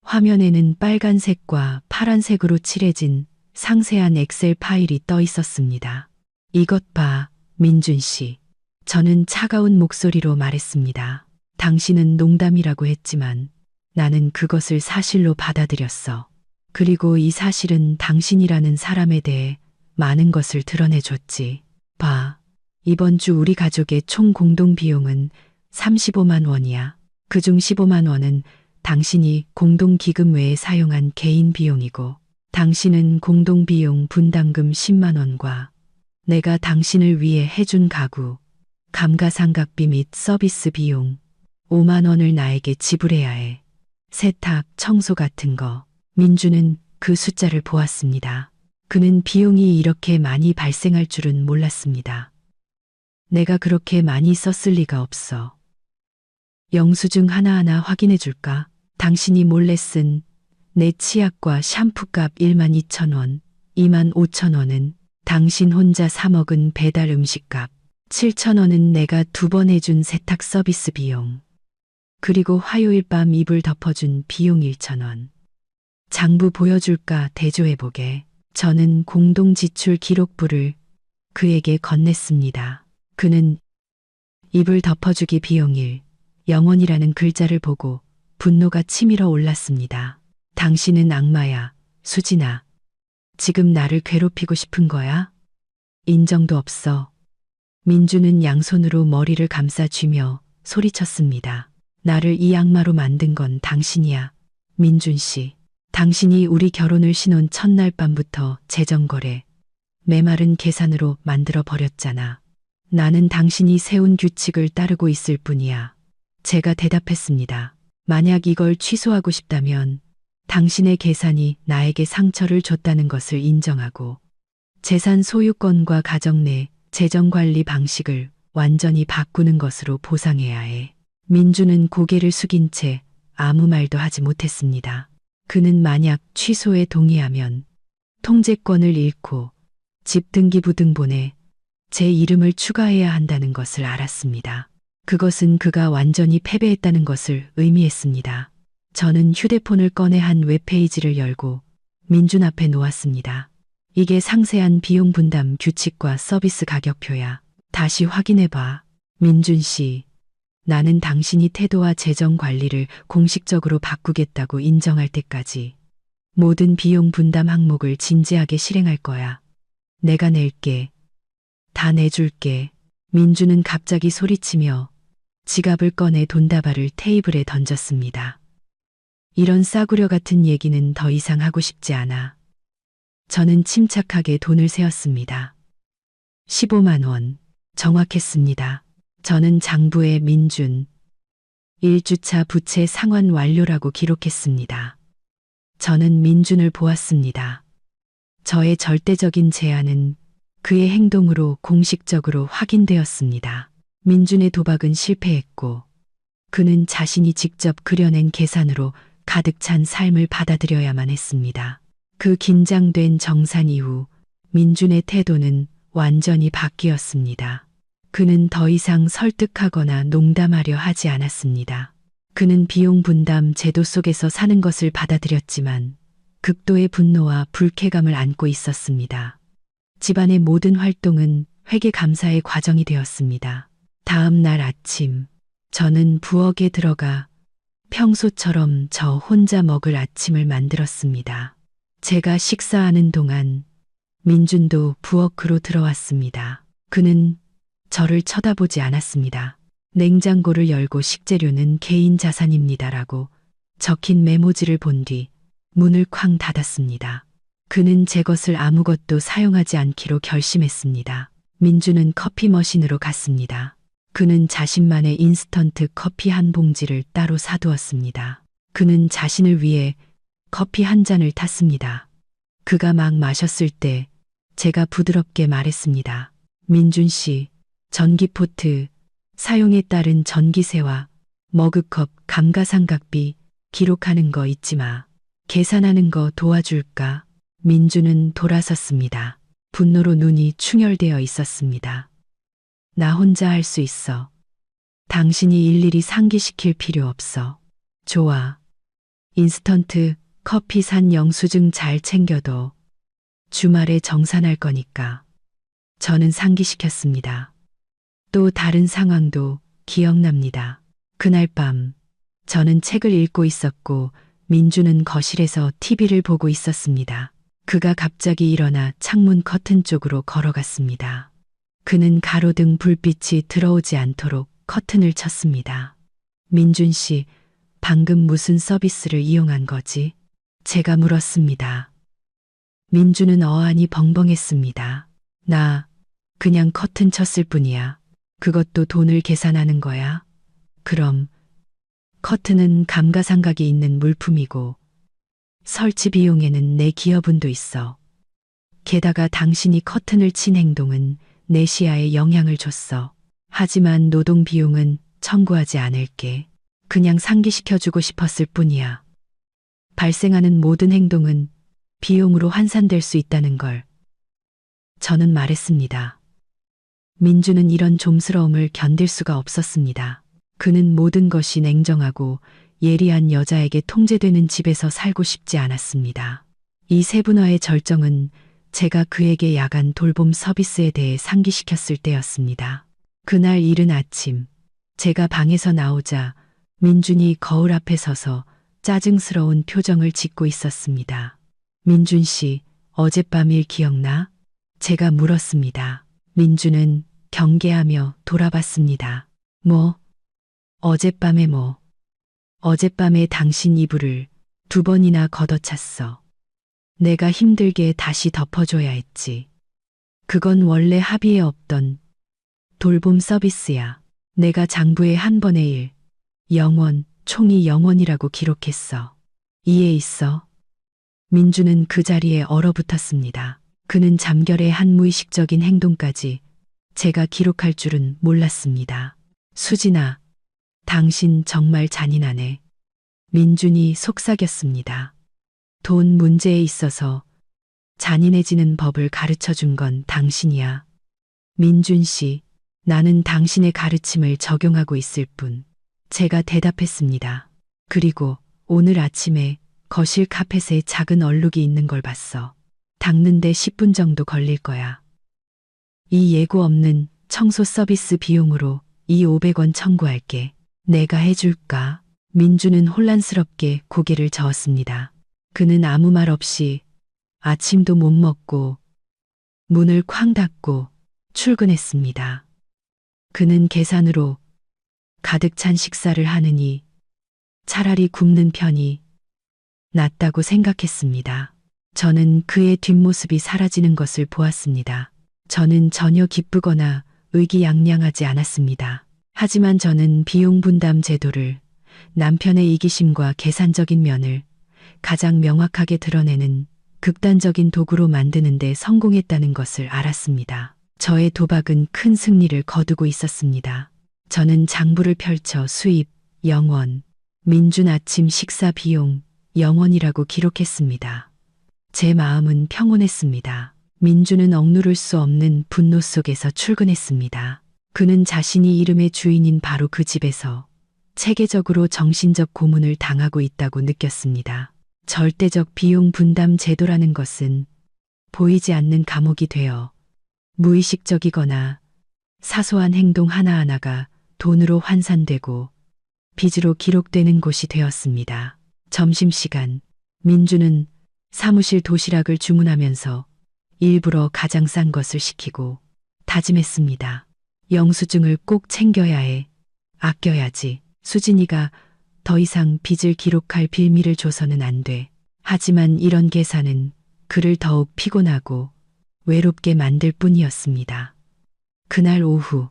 화면에는 빨간색과 파란색으로 칠해진 상세한 엑셀 파일이 떠 있었습니다. 이것 봐, 민준 씨. 저는 차가운 목소리로 말했습니다. 당신은 농담이라고 했지만 나는 그것을 사실로 받아들였어. 그리고 이 사실은 당신이라는 사람에 대해 많은 것을 드러내줬지. 봐, 이번 주 우리 가족의 총 공동 비용은 35만 원이야. 그중 15만 원은 당신이 공동기금 외에 사용한 개인 비용이고, 당신은 공동비용 분담금 10만 원과 내가 당신을 위해 해준 가구, 감가상각비 및 서비스 비용 5만 원을 나에게 지불해야 해. 세탁, 청소 같은 거. 민주는 그 숫자를 보았습니다. 그는 비용이 이렇게 많이 발생할 줄은 몰랐습니다. 내가 그렇게 많이 썼을 리가 없어. 영수증 하나하나 확인해 줄까? 당신이 몰래 쓴 내 치약과 샴푸값 1만 2천 원, 2만 5천 원은 당신 혼자 사 먹은 배달 음식값, 7천 원은 내가 2번 해준 세탁 서비스 비용, 그리고 화요일 밤 이불 덮어준 비용 1천 원. 장부 보여줄까? 대조해보게. 저는 공동지출 기록부를 그에게 건넸습니다. 그는 이불 덮어주기 비용 1,000원이라는 글자를 보고 분노가 치밀어 올랐습니다. 당신은 악마야, 수진아. 지금 나를 괴롭히고 싶은 거야? 인정도 없어. 민주는 양손으로 머리를 감싸 쥐며 소리쳤습니다. 나를 이 악마로 만든 건 당신이야. 민준 씨. 당신이 우리 결혼을 신혼 첫날 밤부터 재정거래, 메마른 계산으로 만들어 버렸잖아. 나는 당신이 세운 규칙을 따르고 있을 뿐이야. 제가 대답했습니다. 만약 이걸 취소하고 싶다면 당신의 계산이 나에게 상처를 줬다는 것을 인정하고 재산 소유권과 가정 내 재정 관리 방식을 완전히 바꾸는 것으로 보상해야 해. 민주는 고개를 숙인 채 아무 말도 하지 못했습니다. 그는 만약 취소에 동의하면 통제권을 잃고 집 등기부등본에 제 이름을 추가해야 한다는 것을 알았습니다. 그것은 그가 완전히 패배했다는 것을 의미했습니다. 저는 휴대폰을 꺼내 한 웹페이지를 열고 민준 앞에 놓았습니다. 이게 상세한 비용 분담 규칙과 서비스 가격표야. 다시 확인해봐. 민준 씨, 나는 당신이 태도와 재정 관리를 공식적으로 바꾸겠다고 인정할 때까지 모든 비용 분담 항목을 진지하게 실행할 거야. 내가 낼게. 다 내줄게. 민주는 갑자기 소리치며 지갑을 꺼내 돈다발을 테이블에 던졌습니다. 이런 싸구려 같은 얘기는 더 이상 하고 싶지 않아. 저는 침착하게 돈을 세었습니다. 15만 원. 정확했습니다. 저는 장부에 민준 1주차 부채 상환 완료라고 기록했습니다. 저는 민준을 보았습니다. 저의 절대적인 제안은 그의 행동으로 공식적으로 확인되었습니다. 민준의 도박은 실패했고 그는 자신이 직접 그려낸 계산으로 가득 찬 삶을 받아들여야만 했습니다. 그 긴장된 정산 이후 민준의 태도는 완전히 바뀌었습니다. 그는 더 이상 설득하거나 농담하려 하지 않았습니다. 그는 비용 분담 제도 속에서 사는 것을 받아들였지만 극도의 분노와 불쾌감을 안고 있었습니다. 집안의 모든 활동은 회계 감사의 과정이 되었습니다. 다음 날 아침, 저는 부엌에 들어가 평소처럼 저 혼자 먹을 아침을 만들었습니다. 제가 식사하는 동안 민준도 부엌으로 들어왔습니다. 그는 저를 쳐다보지 않았습니다. 냉장고를 열고 식재료는 개인 자산입니다라고 적힌 메모지를 본 뒤 문을 쾅 닫았습니다. 그는 제 것을 아무것도 사용하지 않기로 결심했습니다. 민주는 커피 머신으로 갔습니다. 그는 자신만의 인스턴트 커피 한 봉지를 따로 사두었습니다. 그는 자신을 위해 커피 한 잔을 탔습니다. 그가 막 마셨을 때 제가 부드럽게 말했습니다. 민준 씨, 전기포트, 사용에 따른 전기세와 머그컵 감가상각비 기록하는 거 잊지 마. 계산하는 거 도와줄까? 민주는 돌아섰습니다. 분노로 눈이 충혈되어 있었습니다. 나 혼자 할 수 있어. 당신이 일일이 상기시킬 필요 없어. 좋아. 인스턴트 커피 산 영수증 잘 챙겨둬. 주말에 정산할 거니까. 저는 상기시켰습니다. 또 다른 상황도 기억납니다. 그날 밤 저는 책을 읽고 있었고 민주는 거실에서 TV를 보고 있었습니다. 그가 갑자기 일어나 창문 커튼 쪽으로 걸어갔습니다. 그는 가로등 불빛이 들어오지 않도록 커튼을 쳤습니다. 민준 씨, 방금 무슨 서비스를 이용한 거지? 제가 물었습니다. 민주는 어안이 벙벙했습니다. 나 그냥 커튼 쳤을 뿐이야. 그것도 돈을 계산하는 거야? 그럼 커튼은 감가상각이 있는 물품이고 설치 비용에는 내 기여분도 있어. 게다가 당신이 커튼을 친 행동은 내 시야에 영향을 줬어. 하지만 노동 비용은 청구하지 않을게. 그냥 상기시켜주고 싶었을 뿐이야. 발생하는 모든 행동은 비용으로 환산될 수 있다는 걸. 저는 말했습니다. 민주는 이런 좀스러움을 견딜 수가 없었습니다. 그는 모든 것이 냉정하고 예리한 여자에게 통제되는 집에서 살고 싶지 않았습니다. 이 세분화의 절정은 제가 그에게 야간 돌봄 서비스에 대해 상기시켰을 때였습니다. 그날 이른 아침, 제가 방에서 나오자 민준이 거울 앞에 서서 짜증스러운 표정을 짓고 있었습니다. 민준 씨, 어젯밤 일 기억나? 제가 물었습니다. 민준은 경계하며 돌아봤습니다. 뭐? 어젯밤에 뭐? 어젯밤에 당신 이불을 2번이나 걷어찼어. 내가 힘들게 다시 덮어줘야 했지. 그건 원래 합의에 없던 돌봄 서비스야. 내가 장부에 한 번의 일, 영원, 총이 영원이라고 기록했어. 이해 있어? 민주는 그 자리에 얼어붙었습니다. 그는 잠결에 한 무의식적인 행동까지 제가 기록할 줄은 몰랐습니다. 수진아, 당신 정말 잔인하네. 민준이 속삭였습니다. 돈 문제에 있어서 잔인해지는 법을 가르쳐 준 건 당신이야. 민준 씨, 나는 당신의 가르침을 적용하고 있을 뿐. 제가 대답했습니다. 그리고 오늘 아침에 거실 카펫에 작은 얼룩이 있는 걸 봤어. 닦는데 10분 정도 걸릴 거야. 이 예고 없는 청소 서비스 비용으로 이 500원 청구할게. 내가 해줄까? 민주는 혼란스럽게 고개를 저었습니다. 그는 아무 말 없이 아침도 못 먹고 문을 쾅 닫고 출근했습니다. 그는 계산으로 가득 찬 식사를 하느니 차라리 굶는 편이 낫다고 생각했습니다. 저는 그의 뒷모습이 사라지는 것을 보았습니다. 저는 전혀 기쁘거나 의기양양하지 않았습니다. 하지만 저는 비용 분담 제도를 남편의 이기심과 계산적인 면을 가장 명확하게 드러내는 극단적인 도구로 만드는 데 성공했다는 것을 알았습니다. 저의 도박은 큰 승리를 거두고 있었습니다. 저는 장부를 펼쳐 수입, 영원, 민준 아침 식사 비용, 영원이라고 기록했습니다. 제 마음은 평온했습니다. 민준은 억누를 수 없는 분노 속에서 출근했습니다. 그는 자신이 이름의 주인인 바로 그 집에서 체계적으로 정신적 고문을 당하고 있다고 느꼈습니다. 절대적 비용 분담 제도라는 것은 보이지 않는 감옥이 되어 무의식적이거나 사소한 행동 하나하나가 돈으로 환산되고 빚으로 기록되는 곳이 되었습니다. 점심시간, 민주는 사무실 도시락을 주문하면서 일부러 가장 싼 것을 시키고 다짐했습니다. 영수증을 꼭 챙겨야 해. 아껴야지. 수진이가 더 이상 빚을 기록할 빌미를 줘서는 안 돼. 하지만 이런 계산은 그를 더욱 피곤하고 외롭게 만들 뿐이었습니다. 그날 오후,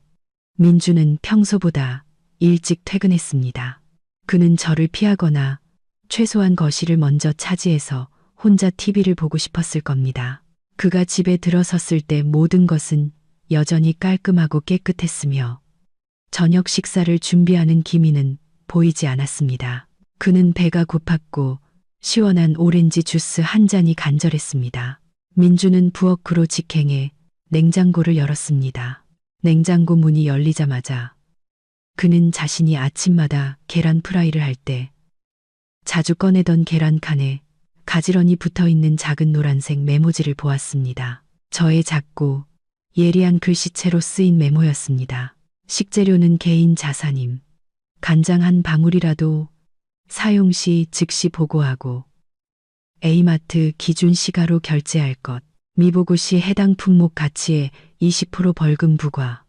민주는 평소보다 일찍 퇴근했습니다. 그는 저를 피하거나 최소한 거실을 먼저 차지해서 혼자 TV를 보고 싶었을 겁니다. 그가 집에 들어섰을 때 모든 것은 여전히 깔끔하고 깨끗했으며 저녁 식사를 준비하는 기미는 보이지 않았습니다. 그는 배가 고팠고 시원한 오렌지 주스 한 잔이 간절했습니다. 민주는 부엌으로 직행해 냉장고를 열었습니다. 냉장고 문이 열리자마자 그는 자신이 아침마다 계란 프라이를 할 때 자주 꺼내던 계란칸에 가지런히 붙어있는 작은 노란색 메모지를 보았습니다. 저의 작고 예리한 글씨체로 쓰인 메모였습니다. 식재료는 개인 자산임. 간장 한 방울이라도 사용 시 즉시 보고하고 A마트 기준 시가로 결제할 것. 미보고 시 해당 품목 가치의 20% 벌금 부과.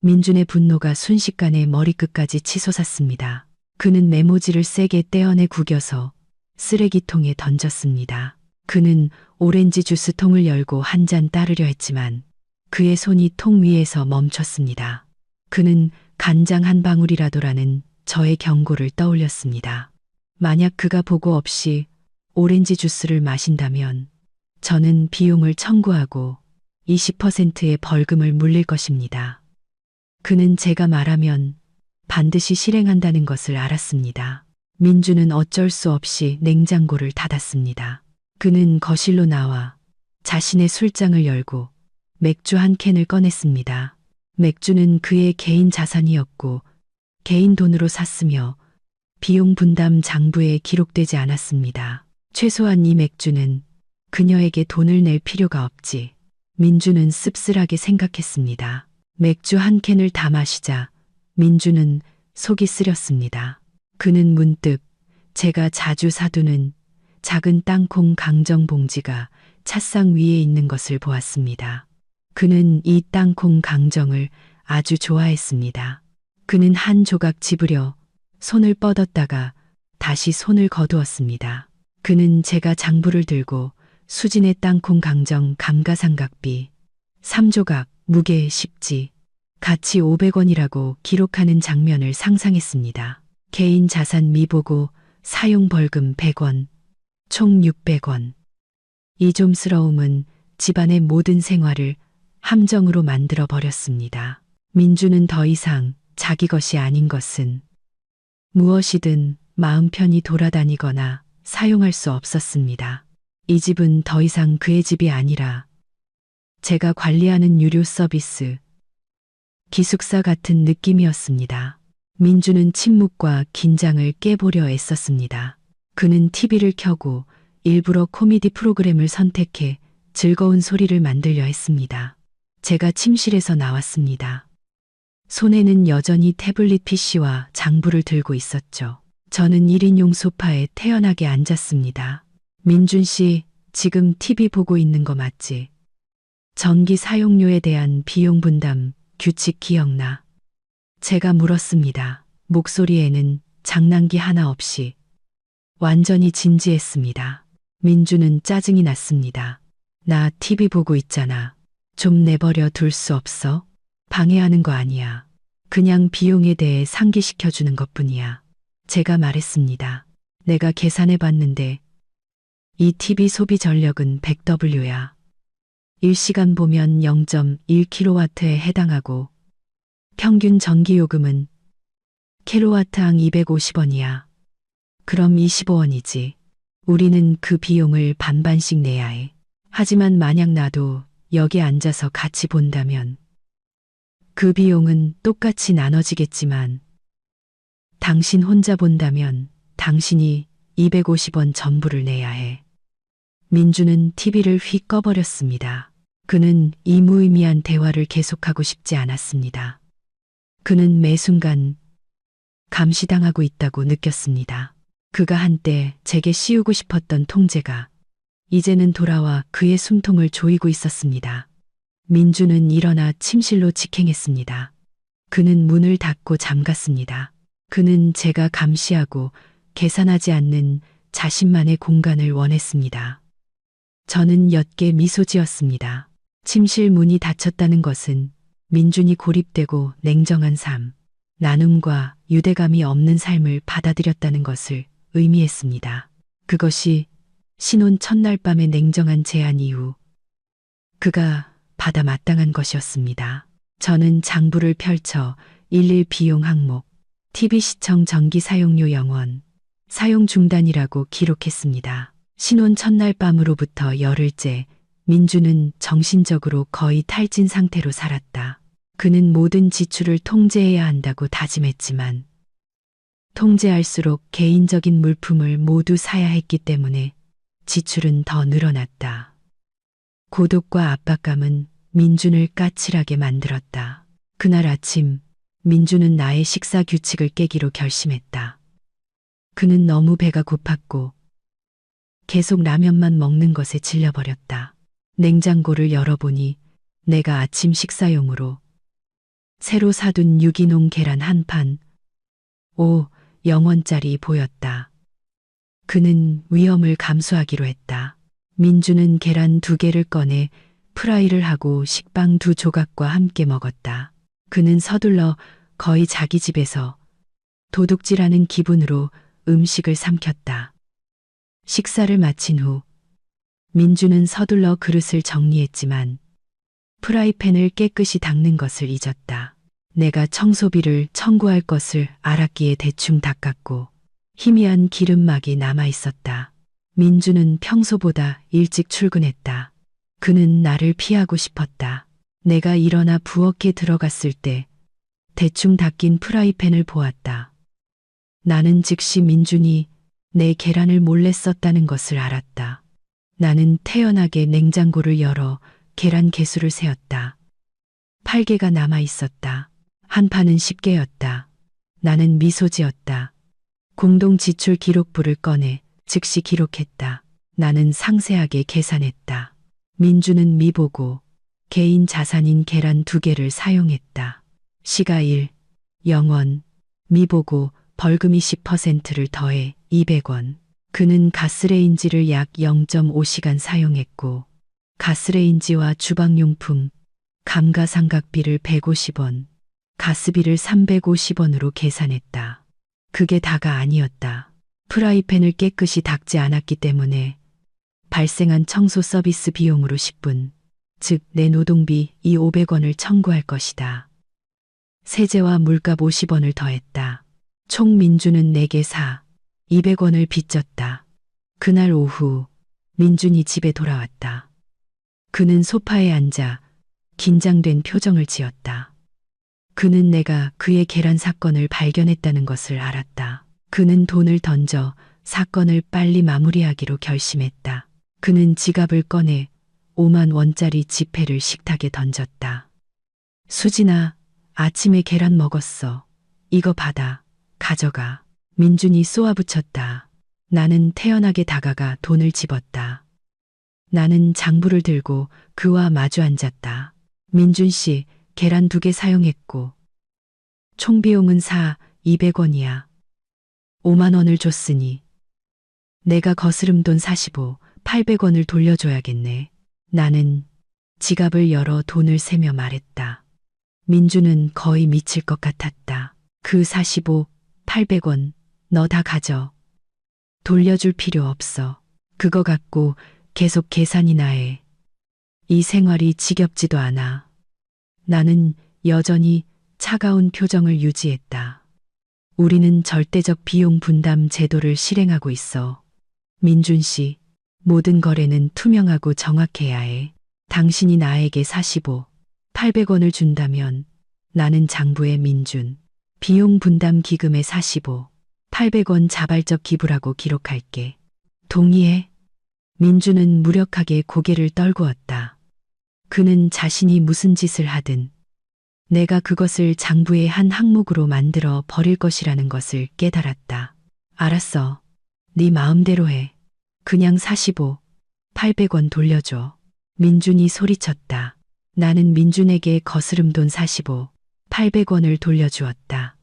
민준의 분노가 순식간에 머리끝까지 치솟았습니다. 그는 메모지를 세게 떼어내 구겨서 쓰레기통에 던졌습니다. 그는 오렌지 주스통을 열고 한 잔 따르려 했지만 그의 손이 통 위에서 멈췄습니다. 그는 간장 한 방울이라도라는 저의 경고를 떠올렸습니다. 만약 그가 보고 없이 오렌지 주스를 마신다면 저는 비용을 청구하고 20%의 벌금을 물릴 것입니다. 그는 제가 말하면 반드시 실행한다는 것을 알았습니다. 민주는 어쩔 수 없이 냉장고를 닫았습니다. 그는 거실로 나와 자신의 술장을 열고 맥주 한 캔을 꺼냈습니다. 맥주는 그의 개인 자산이었고 개인 돈으로 샀으며 비용 분담 장부에 기록되지 않았습니다. 최소한 이 맥주는 그녀에게 돈을 낼 필요가 없지. 민주는 씁쓸하게 생각했습니다. 맥주 한 캔을 다 마시자 민주는 속이 쓰렸습니다. 그는 문득 제가 자주 사두는 작은 땅콩 강정 봉지가 찻상 위에 있는 것을 보았습니다. 그는 이 땅콩 강정을 아주 좋아했습니다. 그는 한 조각 집으려 손을 뻗었다가 다시 손을 거두었습니다. 그는 제가 장부를 들고 수진의 땅콩 강정 감가상각비 3조각 무게 10지 가치 500원이라고 기록하는 장면을 상상했습니다. 개인 자산 미보고 사용 벌금 100원 총 600원. 이 좀스러움은 집안의 모든 생활을 함정으로 만들어 버렸습니다. 민주는 더 이상 자기 것이 아닌 것은 무엇이든 마음 편히 돌아다니거나 사용할 수 없었습니다. 이 집은 더 이상 그의 집이 아니라 제가 관리하는 유료 서비스, 기숙사 같은 느낌이었습니다. 민주는 침묵과 긴장을 깨보려 애썼습니다. 그는 TV를 켜고 일부러 코미디 프로그램을 선택해 즐거운 소리를 만들려 했습니다. 제가 침실에서 나왔습니다. 손에는 여전히 태블릿 PC와 장부를 들고 있었죠. 저는 1인용 소파에 태연하게 앉았습니다. 민준 씨, 지금 TV 보고 있는 거 맞지? 전기 사용료에 대한 비용 분담 규칙 기억나? 제가 물었습니다. 목소리에는 장난기 하나 없이 완전히 진지했습니다. 민주는 짜증이 났습니다. 나 TV 보고 있잖아. 좀 내버려 둘 수 없어? 방해하는 거 아니야. 그냥 비용에 대해 상기시켜주는 것뿐이야. 제가 말했습니다. 내가 계산해 봤는데 이 TV 소비 전력은 100W야. 1시간 보면 0.1kW에 해당하고 평균 전기요금은 킬로와트당 250원이야. 그럼 25원이지. 우리는 그 비용을 반반씩 내야 해. 하지만 만약 나도 여기 앉아서 같이 본다면 그 비용은 똑같이 나눠지겠지만 당신 혼자 본다면 당신이 250원 전부를 내야 해. 민주는 TV를 휙 꺼버렸습니다. 그는 이 무의미한 대화를 계속하고 싶지 않았습니다. 그는 매 순간 감시당하고 있다고 느꼈습니다. 그가 한때 제게 씌우고 싶었던 통제가 이제는 돌아와 그의 숨통을 조이고 있었습니다. 민주는 일어나 침실로 직행했습니다. 그는 문을 닫고 잠갔습니다. 그는 제가 감시하고 계산하지 않는 자신만의 공간을 원했습니다. 저는 옅게 미소 지었습니다. 침실 문이 닫혔다는 것은 민준이 고립되고 냉정한 삶, 나눔과 유대감이 없는 삶을 받아들였다는 것을 의미했습니다. 그것이 신혼 첫날 밤의 냉정한 제안 이후 그가 받아 마땅한 것이었습니다. 저는 장부를 펼쳐 일일 비용 항목, TV 시청 전기 사용료 0원, 사용 중단이라고 기록했습니다. 신혼 첫날 밤으로부터 열흘째 민주는 정신적으로 거의 탈진 상태로 살았다. 그는 모든 지출을 통제해야 한다고 다짐했지만 통제할수록 개인적인 물품을 모두 사야 했기 때문에 지출은 더 늘어났다. 고독과 압박감은 민준을 까칠하게 만들었다. 그날 아침 민준은 나의 식사 규칙을 깨기로 결심했다. 그는 너무 배가 고팠고 계속 라면만 먹는 것에 질려버렸다. 냉장고를 열어보니 내가 아침 식사용으로 새로 사둔 유기농 계란 한 판, 0원짜리 보였다. 그는 위험을 감수하기로 했다. 민주는 계란 2개를 꺼내 프라이를 하고 식빵 2조각과 함께 먹었다. 그는 서둘러 거의 자기 집에서 도둑질하는 기분으로 음식을 삼켰다. 식사를 마친 후 민주는 서둘러 그릇을 정리했지만 프라이팬을 깨끗이 닦는 것을 잊었다. 내가 청소비를 청구할 것을 알았기에 대충 닦았고 희미한 기름막이 남아 있었다. 민주는 평소보다 일찍 출근했다. 그는 나를 피하고 싶었다. 내가 일어나 부엌에 들어갔을 때 대충 닦인 프라이팬을 보았다. 나는 즉시 민준이 내 계란을 몰래 썼다는 것을 알았다. 나는 태연하게 냉장고를 열어 계란 개수를 세었다. 8개가 남아 있었다. 한 판은 10개였다. 나는 미소 지었다. 공동 지출 기록부를 꺼내 즉시 기록했다. 나는 상세하게 계산했다. 민주는 미보고 개인 자산인 계란 2개를 사용했다. 시가 1, 0원, 미보고 벌금이 10%를 더해 200원. 그는 가스레인지를 약 0.5시간 사용했고 가스레인지와 주방용품, 감가상각비를 150원, 가스비를 350원으로 계산했다. 그게 다가 아니었다. 프라이팬을 깨끗이 닦지 않았기 때문에 발생한 청소 서비스 비용으로 10분, 즉 내 노동비 이 500원을 청구할 것이다. 세제와 물값 50원을 더했다. 총 민준은 내게 200원을 빚졌다. 그날 오후 민준이 집에 돌아왔다. 그는 소파에 앉아 긴장된 표정을 지었다. 그는 내가 그의 계란 사건을 발견했다는 것을 알았다. 그는 돈을 던져 사건을 빨리 마무리하기로 결심했다. 그는 지갑을 꺼내 5만 원짜리 지폐를 식탁에 던졌다. 수진아, 아침에 계란 먹었어. 이거 받아. 가져가. 민준이 쏘아붙였다. 나는 태연하게 다가가 돈을 집었다. 나는 장부를 들고 그와 마주 앉았다. 민준 씨, 계란 2개 사용했고 총 비용은 200원이야. 5만 원을 줬으니 내가 거스름 돈 800원을 돌려줘야겠네. 나는 지갑을 열어 돈을 세며 말했다. 민준은 거의 미칠 것 같았다. 그 800원 너 다 가져. 돌려줄 필요 없어. 그거 갖고 계속 계산이나 해. 이 생활이 지겹지도 않아. 나는 여전히 차가운 표정을 유지했다. 우리는 절대적 비용 분담 제도를 실행하고 있어. 민준 씨, 모든 거래는 투명하고 정확해야 해. 당신이 나에게 800원을 준다면 나는 장부에 민준, 비용 분담 기금에 800원 자발적 기부라고 기록할게. 동의해? 민준은 무력하게 고개를 떨구었다. 그는 자신이 무슨 짓을 하든 내가 그것을 장부의 한 항목으로 만들어 버릴 것이라는 것을 깨달았다. 알았어. 네 마음대로 해. 그냥 800원 돌려줘. 민준이 소리쳤다. 나는 민준에게 거스름 돈 800원을 돌려주었다.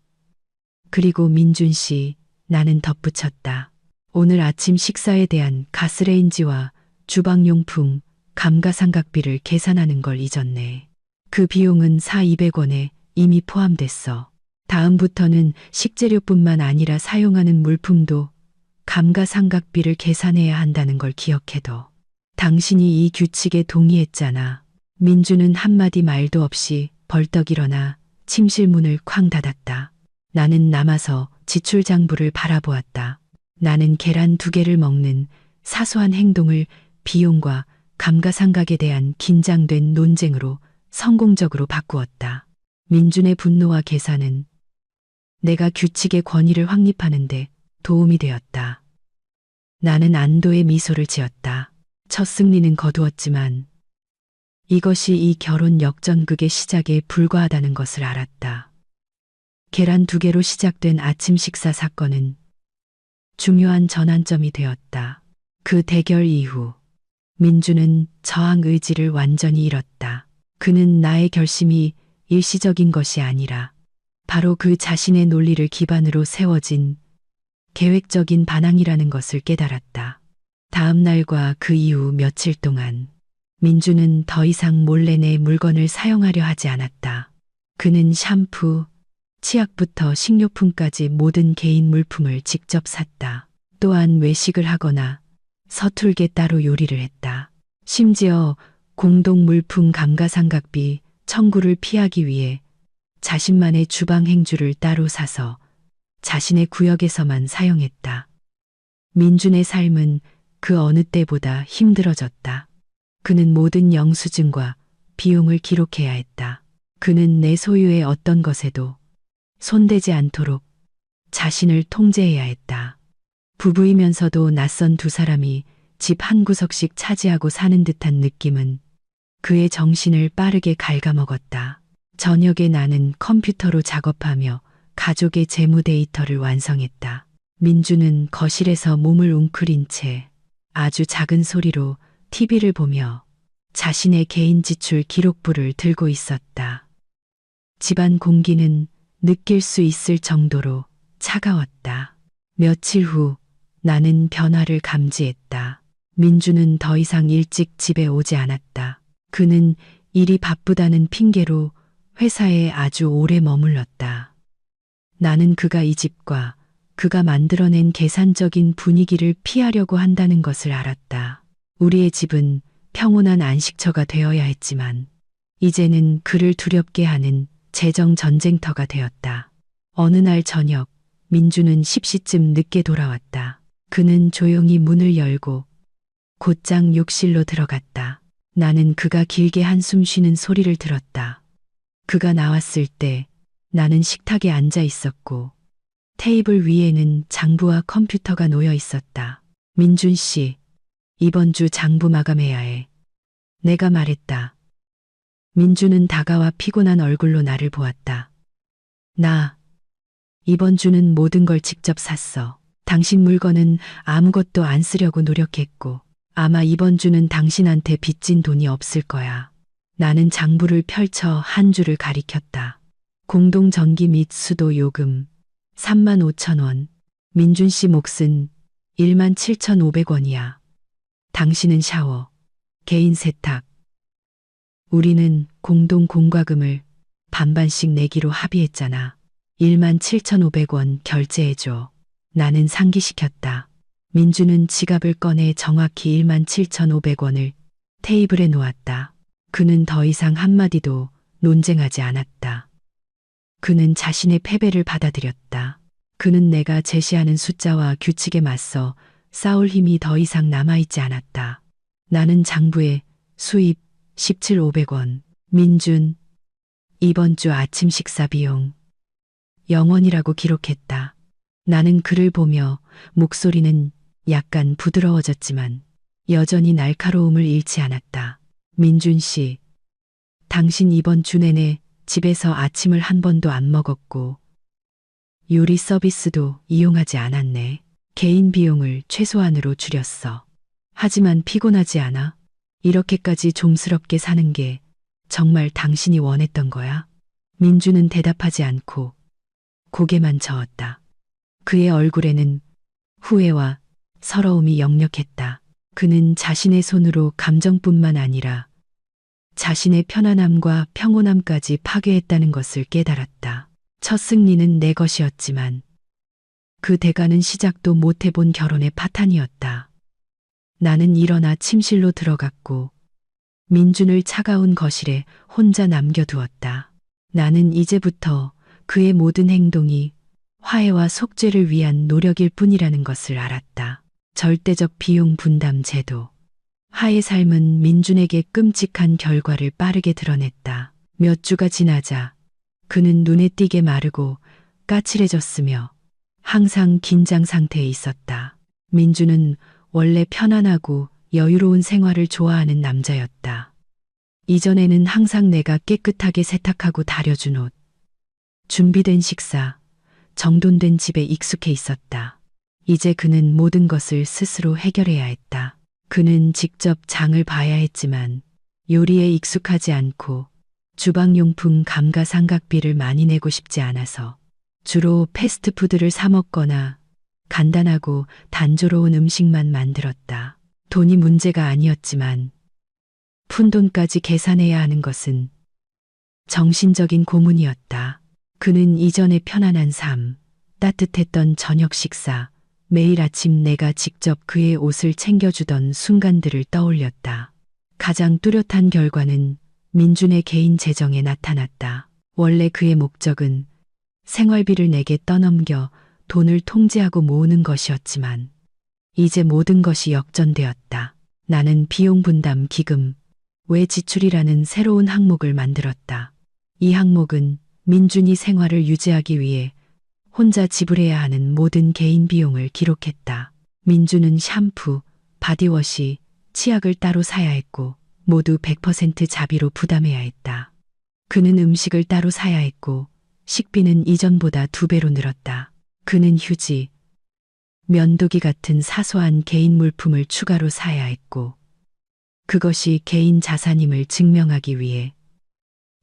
그리고 민준 씨, 나는 덧붙였다. 오늘 아침 식사에 대한 가스레인지와 주방용품, 감가상각비를 계산하는 걸 잊었네. 그 비용은 200원에 이미 포함됐어. 다음부터는 식재료뿐만 아니라 사용하는 물품도 감가상각비를 계산해야 한다는 걸 기억해둬. 당신이 이 규칙에 동의했잖아. 민주는 한마디 말도 없이 벌떡 일어나 침실 문을 쾅 닫았다. 나는 남아서 지출 장부를 바라보았다. 나는 계란 2개를 먹는 사소한 행동을 비용과 감가상각에 대한 긴장된 논쟁으로 성공적으로 바꾸었다. 민준의 분노와 계산은 내가 규칙의 권위를 확립하는데 도움이 되었다. 나는 안도의 미소를 지었다. 첫 승리는 거두었지만 이것이 이 결혼 역전극의 시작에 불과하다는 것을 알았다. 계란 2개로 시작된 아침 식사 사건은 중요한 전환점이 되었다. 그 대결 이후 민주는 저항 의지를 완전히 잃었다. 그는 나의 결심이 일시적인 것이 아니라 바로 그 자신의 논리를 기반으로 세워진 계획적인 반항이라는 것을 깨달았다. 다음 날과 그 이후 며칠 동안 민주는 더 이상 몰래 내 물건을 사용하려 하지 않았다. 그는 샴푸, 치약부터 식료품까지 모든 개인 물품을 직접 샀다. 또한 외식을 하거나 서툴게 따로 요리를 했다. 심지어 공동물품 감가상각비 청구를 피하기 위해 자신만의 주방 행주를 따로 사서 자신의 구역에서만 사용했다. 민준의 삶은 그 어느 때보다 힘들어졌다. 그는 모든 영수증과 비용을 기록해야 했다. 그는 내 소유의 어떤 것에도 손대지 않도록 자신을 통제해야 했다. 부부이면서도 낯선 두 사람이 집 한 구석씩 차지하고 사는 듯한 느낌은 그의 정신을 빠르게 갉아먹었다. 저녁에 나는 컴퓨터로 작업하며 가족의 재무 데이터를 완성했다. 민주는 거실에서 몸을 웅크린 채 아주 작은 소리로 TV를 보며 자신의 개인 지출 기록부를 들고 있었다. 집안 공기는 느낄 수 있을 정도로 차가웠다. 며칠 후 나는 변화를 감지했다. 민주는 더 이상 일찍 집에 오지 않았다. 그는 일이 바쁘다는 핑계로 회사에 아주 오래 머물렀다. 나는 그가 이 집과 그가 만들어낸 계산적인 분위기를 피하려고 한다는 것을 알았다. 우리의 집은 평온한 안식처가 되어야 했지만 이제는 그를 두렵게 하는 재정 전쟁터가 되었다. 어느 날 저녁 민주는 10시쯤 늦게 돌아왔다. 그는 조용히 문을 열고 곧장 욕실로 들어갔다. 나는 그가 길게 한숨 쉬는 소리를 들었다. 그가 나왔을 때 나는 식탁에 앉아 있었고 테이블 위에는 장부와 컴퓨터가 놓여 있었다. 민준 씨, 이번 주 장부 마감해야 해. 내가 말했다. 민주는 다가와 피곤한 얼굴로 나를 보았다. 나 이번 주는 모든 걸 직접 샀어. 당신 물건은 아무것도 안 쓰려고 노력했고 아마 이번 주는 당신한테 빚진 돈이 없을 거야. 나는 장부를 펼쳐 한 줄을 가리켰다. 공동 전기 및 수도 요금 35,000원. 민준 씨 몫은 17,500원이야. 당신은 샤워, 개인 세탁. 우리는 공동 공과금을 반반씩 내기로 합의했잖아. 17,500원 결제해줘. 나는 상기시켰다. 민주는 지갑을 꺼내 정확히 17,500원을 테이블에 놓았다. 그는 더 이상 한마디도 논쟁하지 않았다. 그는 자신의 패배를 받아들였다. 그는 내가 제시하는 숫자와 규칙에 맞서 싸울 힘이 더 이상 남아있지 않았다. 나는 장부에 수입 17,500원, 민준, 이번 주 아침 식사 비용 0원이라고 기록했다. 나는 그를 보며 목소리는 약간 부드러워졌지만 여전히 날카로움을 잃지 않았다. 민준 씨, 당신 이번 주 내내 집에서 아침을 한 번도 안 먹었고 요리 서비스도 이용하지 않았네. 개인 비용을 최소한으로 줄였어. 하지만 피곤하지 않아? 이렇게까지 좀스럽게 사는 게 정말 당신이 원했던 거야? 민주는 대답하지 않고 고개만 저었다. 그의 얼굴에는 후회와 서러움이 역력했다. 그는 자신의 손으로 감정뿐만 아니라 자신의 편안함과 평온함까지 파괴했다는 것을 깨달았다. 첫 승리는 내 것이었지만 그 대가는 시작도 못 해본 결혼의 파탄이었다. 나는 일어나 침실로 들어갔고 민준을 차가운 거실에 혼자 남겨두었다. 나는 이제부터 그의 모든 행동이 화해와 속죄를 위한 노력일 뿐이라는 것을 알았다. 절대적 비용 분담 제도. 화해 삶은 민준에게 끔찍한 결과를 빠르게 드러냈다. 몇 주가 지나자 그는 눈에 띄게 마르고 까칠해졌으며 항상 긴장 상태에 있었다. 민준은 원래 편안하고 여유로운 생활을 좋아하는 남자였다. 이전에는 항상 내가 깨끗하게 세탁하고 다려준 옷, 준비된 식사, 정돈된 집에 익숙해 있었다. 이제 그는 모든 것을 스스로 해결해야 했다. 그는 직접 장을 봐야 했지만 요리에 익숙하지 않고 주방용품 감가상각비를 많이 내고 싶지 않아서 주로 패스트푸드를 사 먹거나 간단하고 단조로운 음식만 만들었다. 돈이 문제가 아니었지만 푼돈까지 계산해야 하는 것은 정신적인 고문이었다. 그는 이전의 편안한 삶, 따뜻했던 저녁 식사, 매일 아침 내가 직접 그의 옷을 챙겨주던 순간들을 떠올렸다. 가장 뚜렷한 결과는 민준의 개인 재정에 나타났다. 원래 그의 목적은 생활비를 내게 떠넘겨 돈을 통제하고 모으는 것이었지만 이제 모든 것이 역전되었다. 나는 비용 분담 기금, 외 지출이라는 새로운 항목을 만들었다. 이 항목은 민준이 생활을 유지하기 위해 혼자 지불해야 하는 모든 개인 비용을 기록했다. 민준은 샴푸, 바디워시, 치약을 따로 사야 했고 모두 100% 자비로 부담해야 했다. 그는 음식을 따로 사야 했고 식비는 이전보다 2배로 늘었다. 그는 휴지, 면도기 같은 사소한 개인 물품을 추가로 사야 했고 그것이 개인 자산임을 증명하기 위해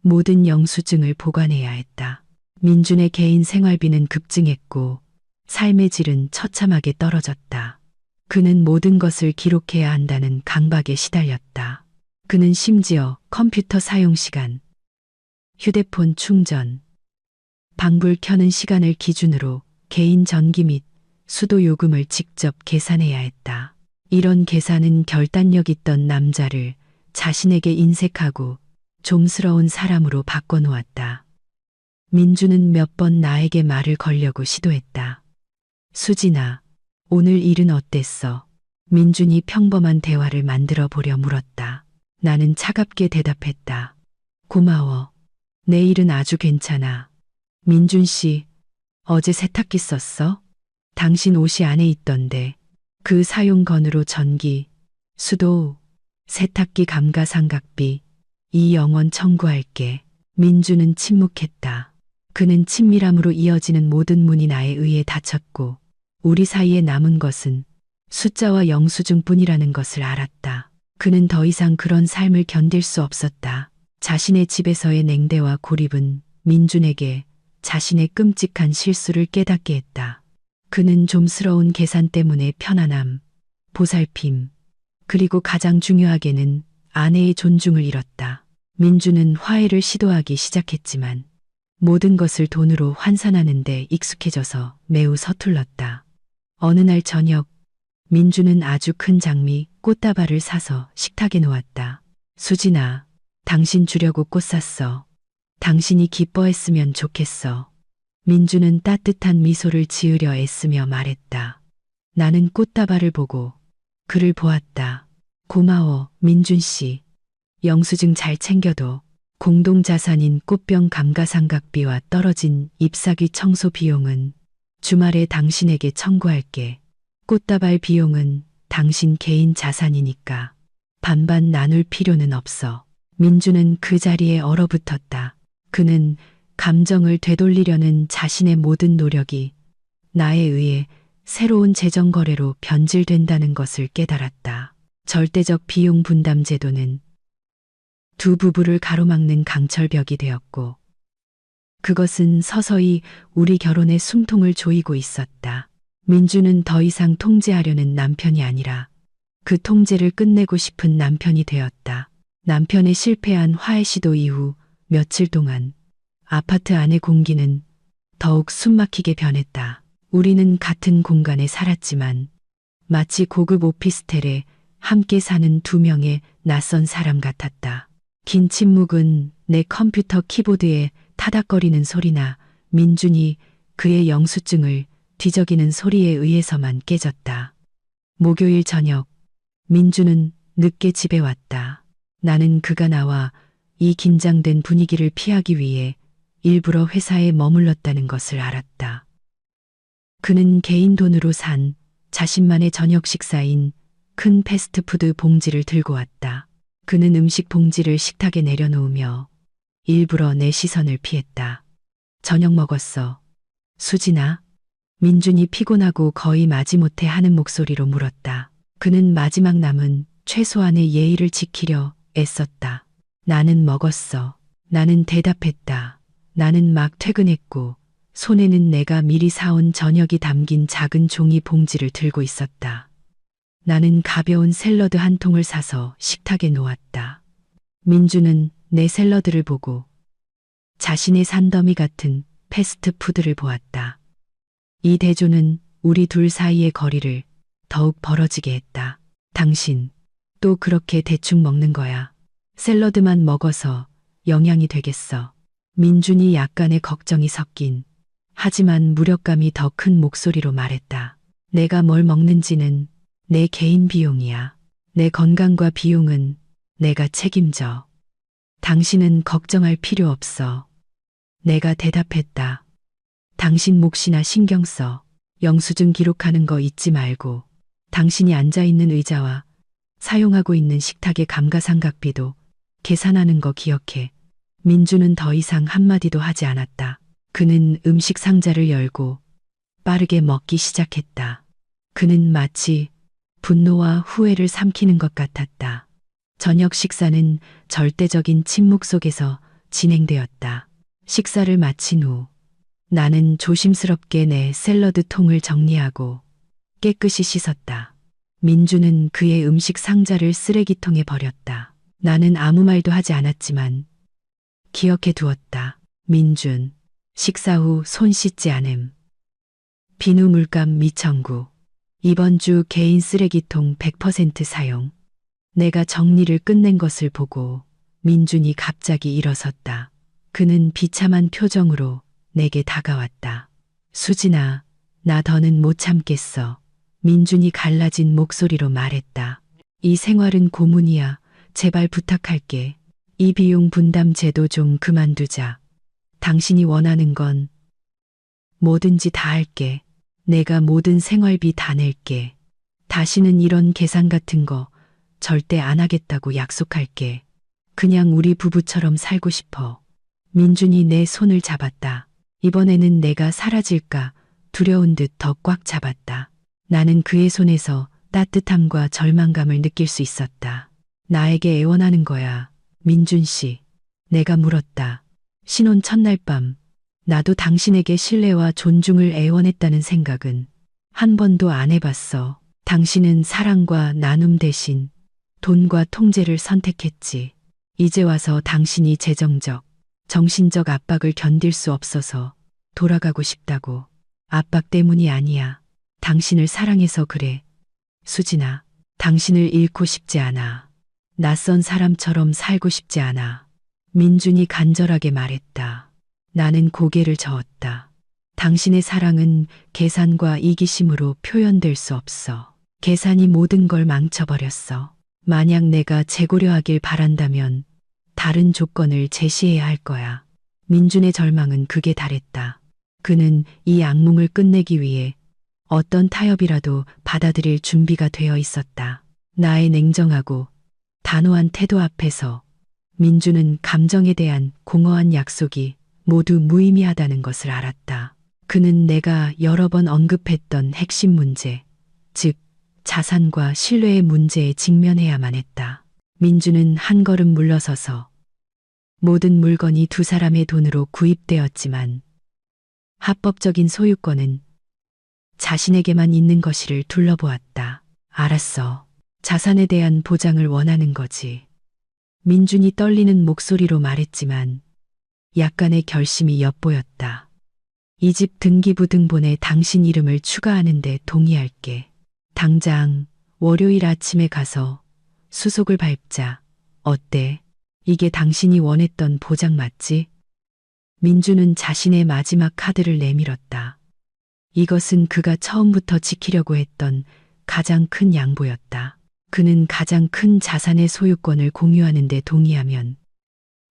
모든 영수증을 보관해야 했다. 민준의 개인 생활비는 급증했고 삶의 질은 처참하게 떨어졌다. 그는 모든 것을 기록해야 한다는 강박에 시달렸다. 그는 심지어 컴퓨터 사용 시간, 휴대폰 충전, 방불 켜는 시간을 기준으로 개인 전기 및 수도 요금을 직접 계산해야 했다. 이런 계산은 결단력 있던 남자를 자신에게 인색하고 좀스러운 사람으로 바꿔놓았다. 민주는 몇 번 나에게 말을 걸려고 시도했다. 수진아, 오늘 일은 어땠어? 민준이 평범한 대화를 만들어 보려 물었다. 나는 차갑게 대답했다. 고마워. 내 일은 아주 괜찮아. 민준 씨, 어제 세탁기 썼어? 당신 옷이 안에 있던데. 그 사용건으로 전기, 수도, 세탁기 감가상각비, 이 영원 청구할게. 민주는 침묵했다. 그는 친밀함으로 이어지는 모든 문이 나에 의해 닫혔고 우리 사이에 남은 것은 숫자와 영수증뿐이라는 것을 알았다. 그는 더 이상 그런 삶을 견딜 수 없었다. 자신의 집에서의 냉대와 고립은 민준에게 자신의 끔찍한 실수를 깨닫게 했다. 그는 좀스러운 계산 때문에 편안함, 보살핌, 그리고 가장 중요하게는 아내의 존중을 잃었다. 민주는 화해를 시도하기 시작했지만 모든 것을 돈으로 환산하는 데 익숙해져서 매우 서툴렀다. 어느 날 저녁, 민주는 아주 큰 장미 꽃다발을 사서 식탁에 놓았다. 수진아, 당신 주려고 꽃 샀어. 당신이 기뻐했으면 좋겠어. 민주는 따뜻한 미소를 지으려 애쓰며 말했다. 나는 꽃다발을 보고 그를 보았다. 고마워, 민준 씨. 영수증 잘 챙겨둬. 공동자산인 꽃병 감가상각비와 떨어진 잎사귀 청소 비용은 주말에 당신에게 청구할게. 꽃다발 비용은 당신 개인 자산이니까 반반 나눌 필요는 없어. 민주는 그 자리에 얼어붙었다. 그는 감정을 되돌리려는 자신의 모든 노력이 나에 의해 새로운 재정 거래로 변질된다는 것을 깨달았다. 절대적 비용 분담 제도는 두 부부를 가로막는 강철벽이 되었고 그것은 서서히 우리 결혼의 숨통을 조이고 있었다. 민주는 더 이상 통제하려는 남편이 아니라 그 통제를 끝내고 싶은 남편이 되었다. 남편의 실패한 화해 시도 이후 며칠 동안 아파트 안의 공기는 더욱 숨막히게 변했다. 우리는 같은 공간에 살았지만 마치 고급 오피스텔에 함께 사는 두 명의 낯선 사람 같았다. 긴 침묵은 내 컴퓨터 키보드에 타닥거리는 소리나 민준이 그의 영수증을 뒤적이는 소리에 의해서만 깨졌다. 목요일 저녁, 민준은 늦게 집에 왔다. 나는 그가 나와 이 긴장된 분위기를 피하기 위해 일부러 회사에 머물렀다는 것을 알았다. 그는 개인 돈으로 산 자신만의 저녁 식사인 큰 패스트푸드 봉지를 들고 왔다. 그는 음식 봉지를 식탁에 내려놓으며 일부러 내 시선을 피했다. 저녁 먹었어. 수진아? 민준이 피곤하고 거의 마지못해 하는 목소리로 물었다. 그는 마지막 남은 최소한의 예의를 지키려 애썼다. 나는 먹었어. 나는 대답했다. 나는 막 퇴근했고 손에는 내가 미리 사온 저녁이 담긴 작은 종이 봉지를 들고 있었다. 나는 가벼운 샐러드 한 통을 사서 식탁에 놓았다. 민주는 내 샐러드를 보고 자신의 산더미 같은 패스트푸드를 보았다. 이 대조는 우리 둘 사이의 거리를 더욱 벌어지게 했다. 당신, 또 그렇게 대충 먹는 거야. 샐러드만 먹어서 영양이 되겠어. 민준이 약간의 걱정이 섞인 하지만 무력감이 더 큰 목소리로 말했다. 내가 뭘 먹는지는 내 개인 비용이야. 내 건강과 비용은 내가 책임져. 당신은 걱정할 필요 없어. 내가 대답했다. 당신 몫이나 신경 써. 영수증 기록하는 거 잊지 말고 당신이 앉아있는 의자와 사용하고 있는 식탁의 감가상각비도 계산하는 거 기억해. 민주는 더 이상 한마디도 하지 않았다. 그는 음식 상자를 열고 빠르게 먹기 시작했다. 그는 마치 분노와 후회를 삼키는 것 같았다. 저녁 식사는 절대적인 침묵 속에서 진행되었다. 식사를 마친 후 나는 조심스럽게 내 샐러드 통을 정리하고 깨끗이 씻었다. 민주는 그의 음식 상자를 쓰레기통에 버렸다. 나는 아무 말도 하지 않았지만 기억해 두었다. 민준, 식사 후 손 씻지 않음. 비누 물감 미청구. 이번 주 개인 쓰레기통 100% 사용. 내가 정리를 끝낸 것을 보고 민준이 갑자기 일어섰다. 그는 비참한 표정으로 내게 다가왔다. 수진아, 나 더는 못 참겠어. 민준이 갈라진 목소리로 말했다. 이 생활은 고문이야. 제발 부탁할게. 이 비용 분담 제도 좀 그만두자. 당신이 원하는 건 뭐든지 다 할게. 내가 모든 생활비 다 낼게. 다시는 이런 계산 같은 거 절대 안 하겠다고 약속할게. 그냥 우리 부부처럼 살고 싶어. 민준이 내 손을 잡았다. 이번에는 내가 사라질까 두려운 듯 더 꽉 잡았다. 나는 그의 손에서 따뜻함과 절망감을 느낄 수 있었다. 나에게 애원하는 거야, 민준 씨. 내가 물었다. 신혼 첫날 밤, 나도 당신에게 신뢰와 존중을 애원했다는 생각은 한 번도 안 해봤어. 당신은 사랑과 나눔 대신 돈과 통제를 선택했지. 이제 와서 당신이 재정적, 정신적 압박을 견딜 수 없어서 돌아가고 싶다고. 압박 때문이 아니야. 당신을 사랑해서 그래. 수진아, 당신을 잃고 싶지 않아. 낯선 사람처럼 살고 싶지 않아. 민준이 간절하게 말했다. 나는 고개를 저었다. 당신의 사랑은 계산과 이기심으로 표현될 수 없어. 계산이 모든 걸 망쳐버렸어. 만약 내가 재고려하길 바란다면 다른 조건을 제시해야 할 거야. 민준의 절망은 극에 달했다. 그는 이 악몽을 끝내기 위해 어떤 타협이라도 받아들일 준비가 되어 있었다. 나의 냉정하고 단호한 태도 앞에서 민준은 감정에 대한 공허한 약속이 모두 무의미하다는 것을 알았다. 그는 내가 여러 번 언급했던 핵심 문제, 즉 자산과 신뢰의 문제에 직면해야만 했다. 민준은 한 걸음 물러서서 모든 물건이 두 사람의 돈으로 구입되었지만 합법적인 소유권은 자신에게만 있는 것이를 둘러보았다. 알았어. 자산에 대한 보장을 원하는 거지. 민준이 떨리는 목소리로 말했지만 약간의 결심이 엿보였다. 이 집 등기부등본에 당신 이름을 추가하는데 동의할게. 당장 월요일 아침에 가서 수속을 밟자. 어때? 이게 당신이 원했던 보장 맞지? 민주는 자신의 마지막 카드를 내밀었다. 이것은 그가 처음부터 지키려고 했던 가장 큰 양보였다. 그는 가장 큰 자산의 소유권을 공유하는 데 동의하면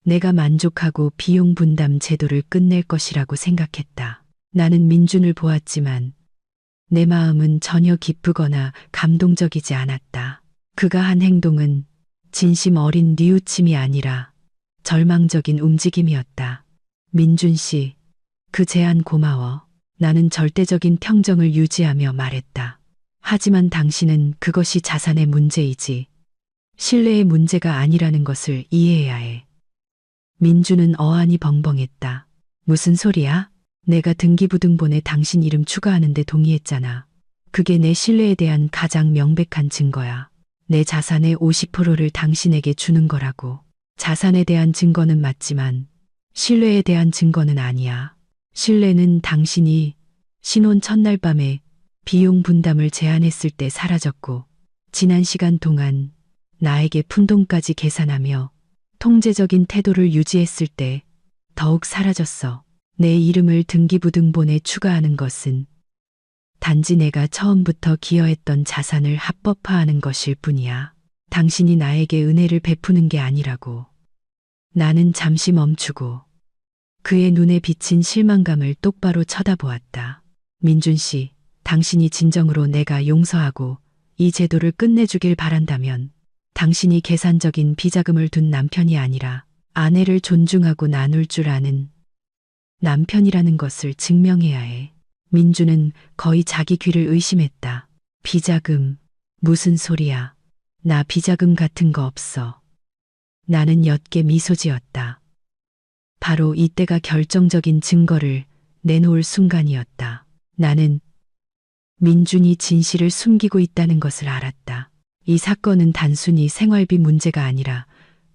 내가 만족하고 비용 분담 제도를 끝낼 것이라고 생각했다. 나는 민준을 보았지만 내 마음은 전혀 기쁘거나 감동적이지 않았다. 그가 한 행동은 진심 어린 뉘우침이 아니라 절망적인 움직임이었다. 민준 씨, 그 제안 고마워. 나는 절대적인 평정을 유지하며 말했다. 하지만 당신은 그것이 자산의 문제이지 신뢰의 문제가 아니라는 것을 이해해야 해. 민주는 어안이 벙벙했다. 무슨 소리야? 내가 등기부등본에 당신 이름 추가하는데 동의했잖아. 그게 내 신뢰에 대한 가장 명백한 증거야. 내 자산의 50%를 당신에게 주는 거라고. 자산에 대한 증거는 맞지만 신뢰에 대한 증거는 아니야. 신뢰는 당신이 신혼 첫날 밤에 비용 분담을 제안했을 때 사라졌고 지난 시간 동안 나에게 푼돈까지 계산하며 통제적인 태도를 유지했을 때 더욱 사라졌어. 내 이름을 등기부등본에 추가하는 것은 단지 내가 처음부터 기여했던 자산을 합법화하는 것일 뿐이야. 당신이 나에게 은혜를 베푸는 게 아니라고. 나는 잠시 멈추고 그의 눈에 비친 실망감을 똑바로 쳐다보았다. 민준 씨, 당신이 진정으로 내가 용서하고 이 제도를 끝내주길 바란다면 당신이 계산적인 비자금을 둔 남편이 아니라 아내를 존중하고 나눌 줄 아는 남편이라는 것을 증명해야 해. 민주는 거의 자기 귀를 의심했다. 비자금, 무슨 소리야. 나 비자금 같은 거 없어. 나는 옅게 미소 지었다. 바로 이때가 결정적인 증거를 내놓을 순간이었다. 나는 민준이 진실을 숨기고 있다는 것을 알았다. 이 사건은 단순히 생활비 문제가 아니라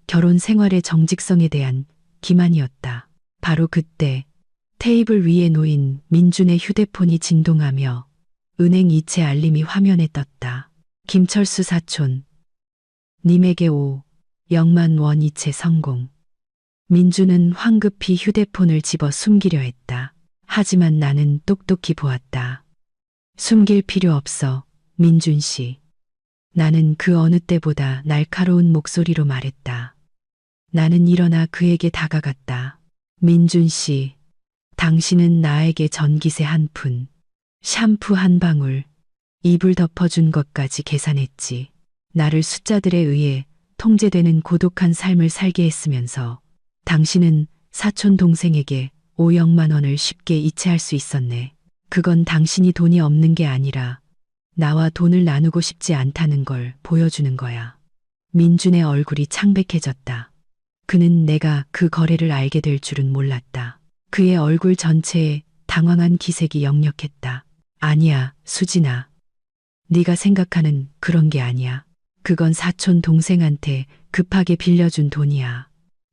결혼 생활의 정직성에 대한 기만이었다. 바로 그때 테이블 위에 놓인 민준의 휴대폰이 진동하며 은행 이체 알림이 화면에 떴다. 김철수 사촌, 님에게 5,000만 원 이체 성공. 민준은 황급히 휴대폰을 집어 숨기려 했다. 하지만 나는 똑똑히 보았다. 숨길 필요 없어, 민준 씨. 나는 그 어느 때보다 날카로운 목소리로 말했다. 나는 일어나 그에게 다가갔다. 민준 씨, 당신은 나에게 전기세 한 푼, 샴푸 한 방울, 이불 덮어준 것까지 계산했지. 나를 숫자들에 의해 통제되는 고독한 삶을 살게 했으면서 당신은 사촌 동생에게 5,000만 원을 쉽게 이체할 수 있었네. 그건 당신이 돈이 없는 게 아니라 나와 돈을 나누고 싶지 않다는 걸 보여주는 거야. 민준의 얼굴이 창백해졌다. 그는 내가 그 거래를 알게 될 줄은 몰랐다. 그의 얼굴 전체에 당황한 기색이 역력했다. 아니야, 수진아. 네가 생각하는 그런 게 아니야. 그건 사촌 동생한테 급하게 빌려준 돈이야.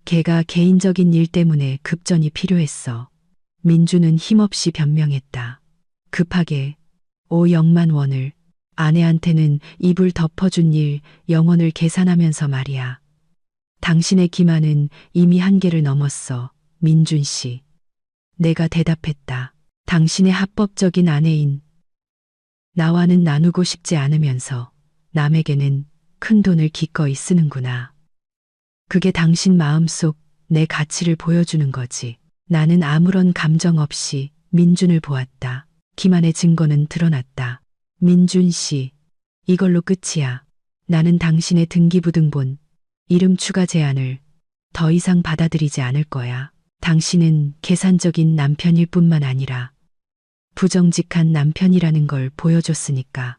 걔가 개인적인 일 때문에 급전이 필요했어. 민주는 힘없이 변명했다. 급하게 5,000만 원을 아내한테는 이불 덮어준 일 영원을 계산하면서 말이야. 당신의 기만은 이미 한계를 넘었어, 민준 씨. 내가 대답했다. 당신의 합법적인 아내인 나와는 나누고 싶지 않으면서 남에게는 큰 돈을 기꺼이 쓰는구나. 그게 당신 마음속 내 가치를 보여주는 거지. 나는 아무런 감정 없이 민준을 보았다. 기만의 증거는 드러났다. 민준 씨, 이걸로 끝이야. 나는 당신의 등기부등본, 이름 추가 제안을 더 이상 받아들이지 않을 거야. 당신은 계산적인 남편일 뿐만 아니라 부정직한 남편이라는 걸 보여줬으니까.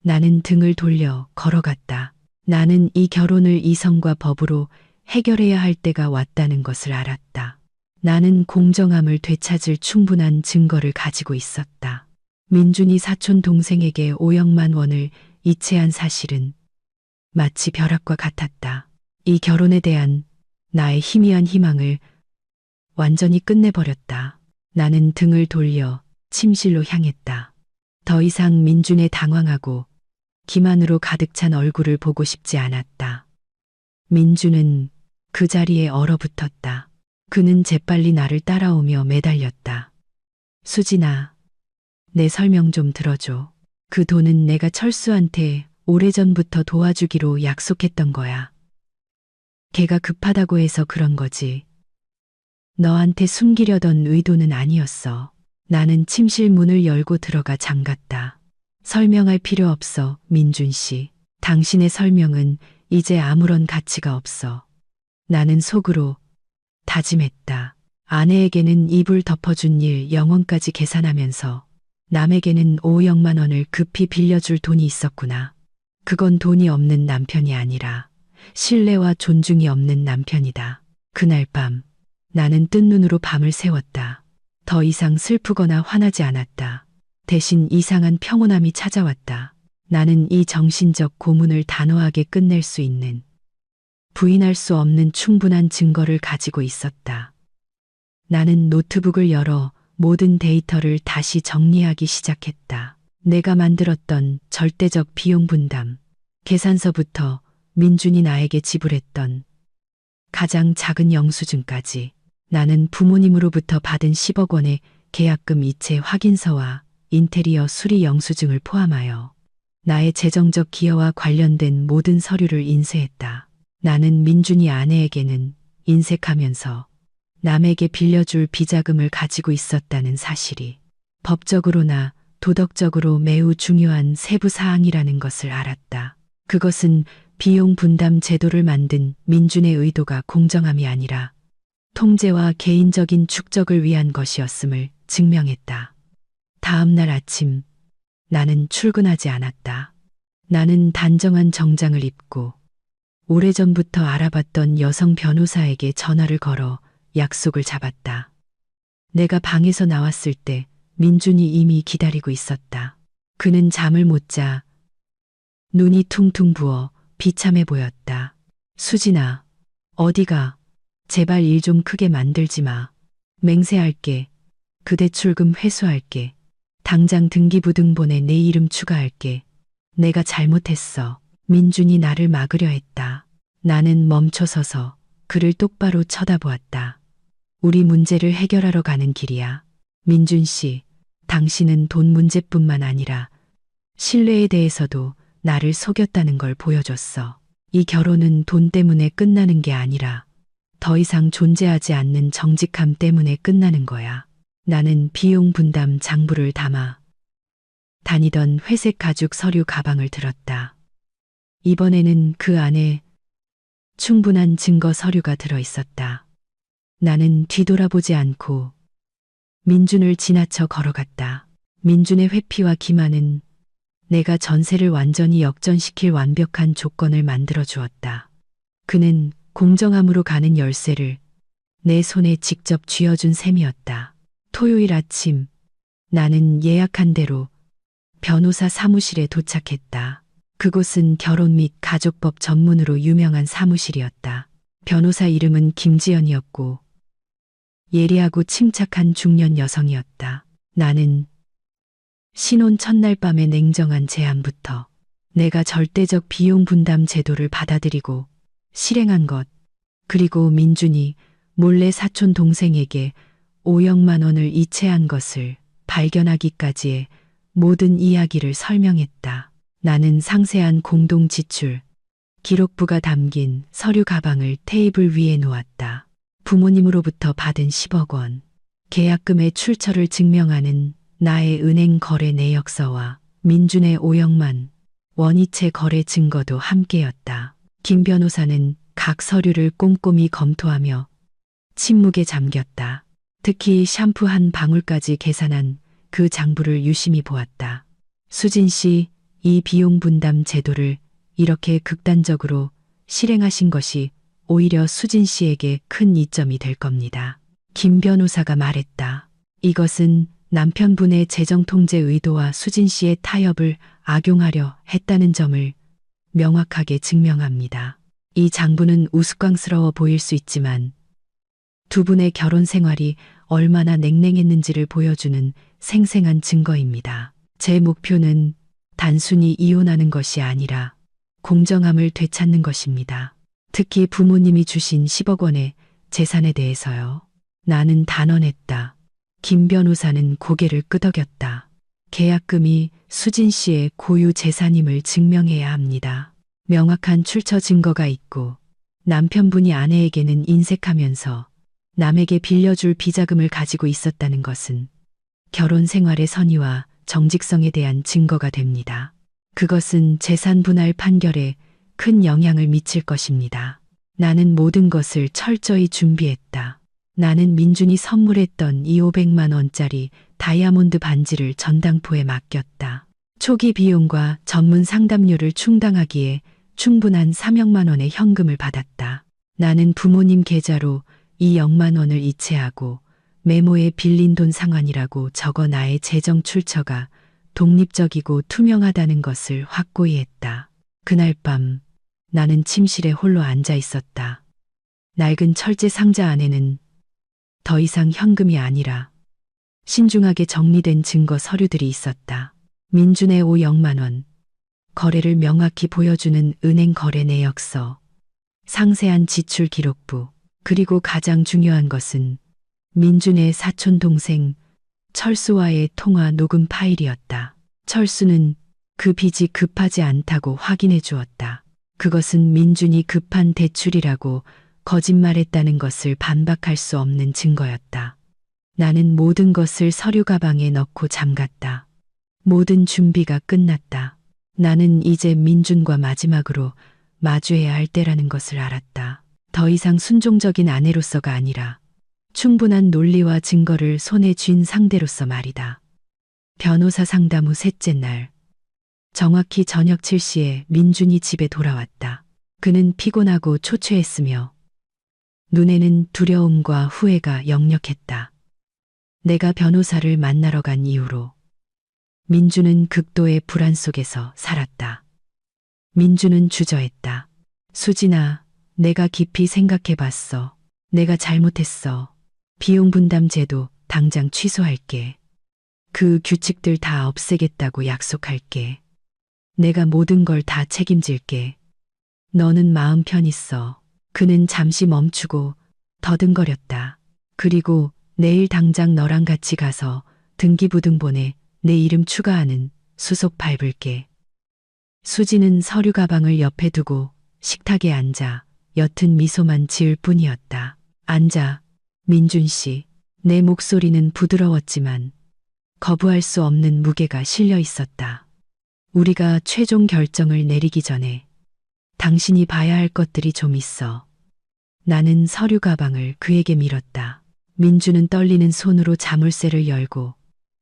나는 등을 돌려 걸어갔다. 나는 이 결혼을 이성과 법으로 해결해야 할 때가 왔다는 것을 알았다. 나는 공정함을 되찾을 충분한 증거를 가지고 있었다. 민준이 사촌 동생에게 5,000만 원을 이체한 사실은 마치 벼락과 같았다. 이 결혼에 대한 나의 희미한 희망을 완전히 끝내버렸다. 나는 등을 돌려 침실로 향했다. 더 이상 민준의 당황하고 기만으로 가득 찬 얼굴을 보고 싶지 않았다. 민준은 그 자리에 얼어붙었다. 그는 재빨리 나를 따라오며 매달렸다. 수진아, 내 설명 좀 들어줘. 그 돈은 내가 철수한테 오래전부터 도와주기로 약속했던 거야. 걔가 급하다고 해서 그런 거지. 너한테 숨기려던 의도는 아니었어. 나는 침실 문을 열고 들어가 잠갔다. 설명할 필요 없어, 민준 씨. 당신의 설명은 이제 아무런 가치가 없어. 나는 속으로 다짐했다. 아내에게는 이불 덮어준 일 영원까지 계산하면서 남에게는 5,000만 원을 급히 빌려줄 돈이 있었구나. 그건 돈이 없는 남편이 아니라 신뢰와 존중이 없는 남편이다. 그날 밤 나는 뜬 눈으로 밤을 새웠다. 더 이상 슬프거나 화나지 않았다. 대신 이상한 평온함이 찾아왔다. 나는 이 정신적 고문을 단호하게 끝낼 수 있는, 부인할 수 없는 충분한 증거를 가지고 있었다. 나는 노트북을 열어 모든 데이터를 다시 정리하기 시작했다. 내가 만들었던 절대적 비용 분담, 계산서부터 민준이 나에게 지불했던 가장 작은 영수증까지. 나는 부모님으로부터 받은 10억 원의 계약금 이체 확인서와 인테리어 수리 영수증을 포함하여 나의 재정적 기여와 관련된 모든 서류를 인쇄했다. 나는 민준이 아내에게는 인색하면서 남에게 빌려줄 비자금을 가지고 있었다는 사실이 법적으로나 도덕적으로 매우 중요한 세부 사항이라는 것을 알았다. 그것은 비용 분담 제도를 만든 민준의 의도가 공정함이 아니라 통제와 개인적인 축적을 위한 것이었음을 증명했다. 다음 날 아침 나는 출근하지 않았다. 나는 단정한 정장을 입고 오래전부터 알아봤던 여성 변호사에게 전화를 걸어 약속을 잡았다. 내가 방에서 나왔을 때 민준이 이미 기다리고 있었다. 그는 잠을 못 자 눈이 퉁퉁 부어 비참해 보였다. 수진아, 어디가? 제발 일 좀 크게 만들지 마. 맹세할게. 그대 출금 회수할게. 당장 등기부등본에 내 이름 추가할게. 내가 잘못했어. 민준이 나를 막으려 했다. 나는 멈춰서서 그를 똑바로 쳐다보았다. 우리 문제를 해결하러 가는 길이야. 민준 씨, 당신은 돈 문제뿐만 아니라 신뢰에 대해서도 나를 속였다는 걸 보여줬어. 이 결혼은 돈 때문에 끝나는 게 아니라 더 이상 존재하지 않는 정직함 때문에 끝나는 거야. 나는 비용 분담 장부를 담아 다니던 회색 가죽 서류 가방을 들었다. 이번에는 그 안에 충분한 증거 서류가 들어 있었다. 나는 뒤돌아보지 않고 민준을 지나쳐 걸어갔다. 민준의 회피와 기만은 내가 전세를 완전히 역전시킬 완벽한 조건을 만들어 주었다. 그는 공정함으로 가는 열쇠를 내 손에 직접 쥐어준 셈이었다. 토요일 아침 나는 예약한 대로 변호사 사무실에 도착했다. 그곳은 결혼 및 가족법 전문으로 유명한 사무실이었다. 변호사 이름은 김지연이었고 예리하고 침착한 중년 여성이었다. 나는 신혼 첫날 밤의 냉정한 제안부터 내가 절대적 비용 분담 제도를 받아들이고 실행한 것, 그리고 민준이 몰래 사촌 동생에게 5억만 원을 이체한 것을 발견하기까지의 모든 이야기를 설명했다. 나는 상세한 공동 지출, 기록부가 담긴 서류 가방을 테이블 위에 놓았다. 부모님으로부터 받은 10억 원, 계약금의 출처를 증명하는 나의 은행 거래 내역서와 민준의 5억만 원이체 거래 증거도 함께였다. 김 변호사는 각 서류를 꼼꼼히 검토하며 침묵에 잠겼다. 특히 샴푸 한 방울까지 계산한 그 장부를 유심히 보았다. 수진 씨, 이 비용 분담 제도를 이렇게 극단적으로 실행하신 것이 오히려 수진 씨에게 큰 이점이 될 겁니다. 김 변호사가 말했다. 이것은 남편분의 재정 통제 의도와 수진 씨의 타협을 악용하려 했다는 점을 명확하게 증명합니다. 이 장부는 우스꽝스러워 보일 수 있지만 두 분의 결혼 생활이 얼마나 냉랭했는지를 보여주는 생생한 증거입니다. 제 목표는 단순히 이혼하는 것이 아니라 공정함을 되찾는 것입니다. 특히 부모님이 주신 10억 원의 재산에 대해서요. 나는 단언했다. 김 변호사는 고개를 끄덕였다. 계약금이 수진 씨의 고유 재산임을 증명해야 합니다. 명확한 출처 증거가 있고 남편분이 아내에게는 인색하면서 남에게 빌려줄 비자금을 가지고 있었다는 것은 결혼 생활의 선의와 정직성에 대한 증거가 됩니다. 그것은 재산 분할 판결에 큰 영향을 미칠 것입니다. 나는 모든 것을 철저히 준비했다. 나는 민준이 선물했던 이 500만 원짜리 다이아몬드 반지를 전당포에 맡겼다. 초기 비용과 전문 상담료를 충당하기에 충분한 3억만 원의 현금을 받았다. 나는 부모님 계좌로 2억만 원을 이체하고 메모에 빌린 돈 상환이라고 적어 나의 재정 출처가 독립적이고 투명하다는 것을 확고히 했다. 그날 밤 나는 침실에 홀로 앉아 있었다. 낡은 철제 상자 안에는 더 이상 현금이 아니라 신중하게 정리된 증거 서류들이 있었다. 민준의 5억만 원, 거래를 명확히 보여주는 은행 거래 내역서, 상세한 지출 기록부, 그리고 가장 중요한 것은 민준의 사촌 동생 철수와의 통화 녹음 파일이었다. 철수는 그 빚이 급하지 않다고 확인해 주었다. 그것은 민준이 급한 대출이라고 거짓말했다는 것을 반박할 수 없는 증거였다. 나는 모든 것을 서류 가방에 넣고 잠갔다. 모든 준비가 끝났다. 나는 이제 민준과 마지막으로 마주해야 할 때라는 것을 알았다. 더 이상 순종적인 아내로서가 아니라 충분한 논리와 증거를 손에 쥔 상대로서 말이다. 변호사 상담 후 셋째 날, 정확히 저녁 7시에 민준이 집에 돌아왔다. 그는 피곤하고 초췌했으며 눈에는 두려움과 후회가 역력했다. 내가 변호사를 만나러 간 이후로 민주는 극도의 불안 속에서 살았다. 민주는 주저했다. 수진아, 내가 깊이 생각해 봤어. 내가 잘못했어. 비용 분담 제도 당장 취소할게. 그 규칙들 다 없애겠다고 약속할게. 내가 모든 걸 다 책임질게. 너는 마음 편히 써. 그는 잠시 멈추고 더듬거렸다. 그리고 내일 당장 너랑 같이 가서 등기부등본에 내 이름 추가하는 수속 밟을게. 수지는 서류 가방을 옆에 두고 식탁에 앉아 옅은 미소만 지을 뿐이었다. 앉아, 민준 씨. 내 목소리는 부드러웠지만 거부할 수 없는 무게가 실려 있었다. 우리가 최종 결정을 내리기 전에 당신이 봐야 할 것들이 좀 있어. 나는 서류 가방을 그에게 밀었다. 민주는 떨리는 손으로 자물쇠를 열고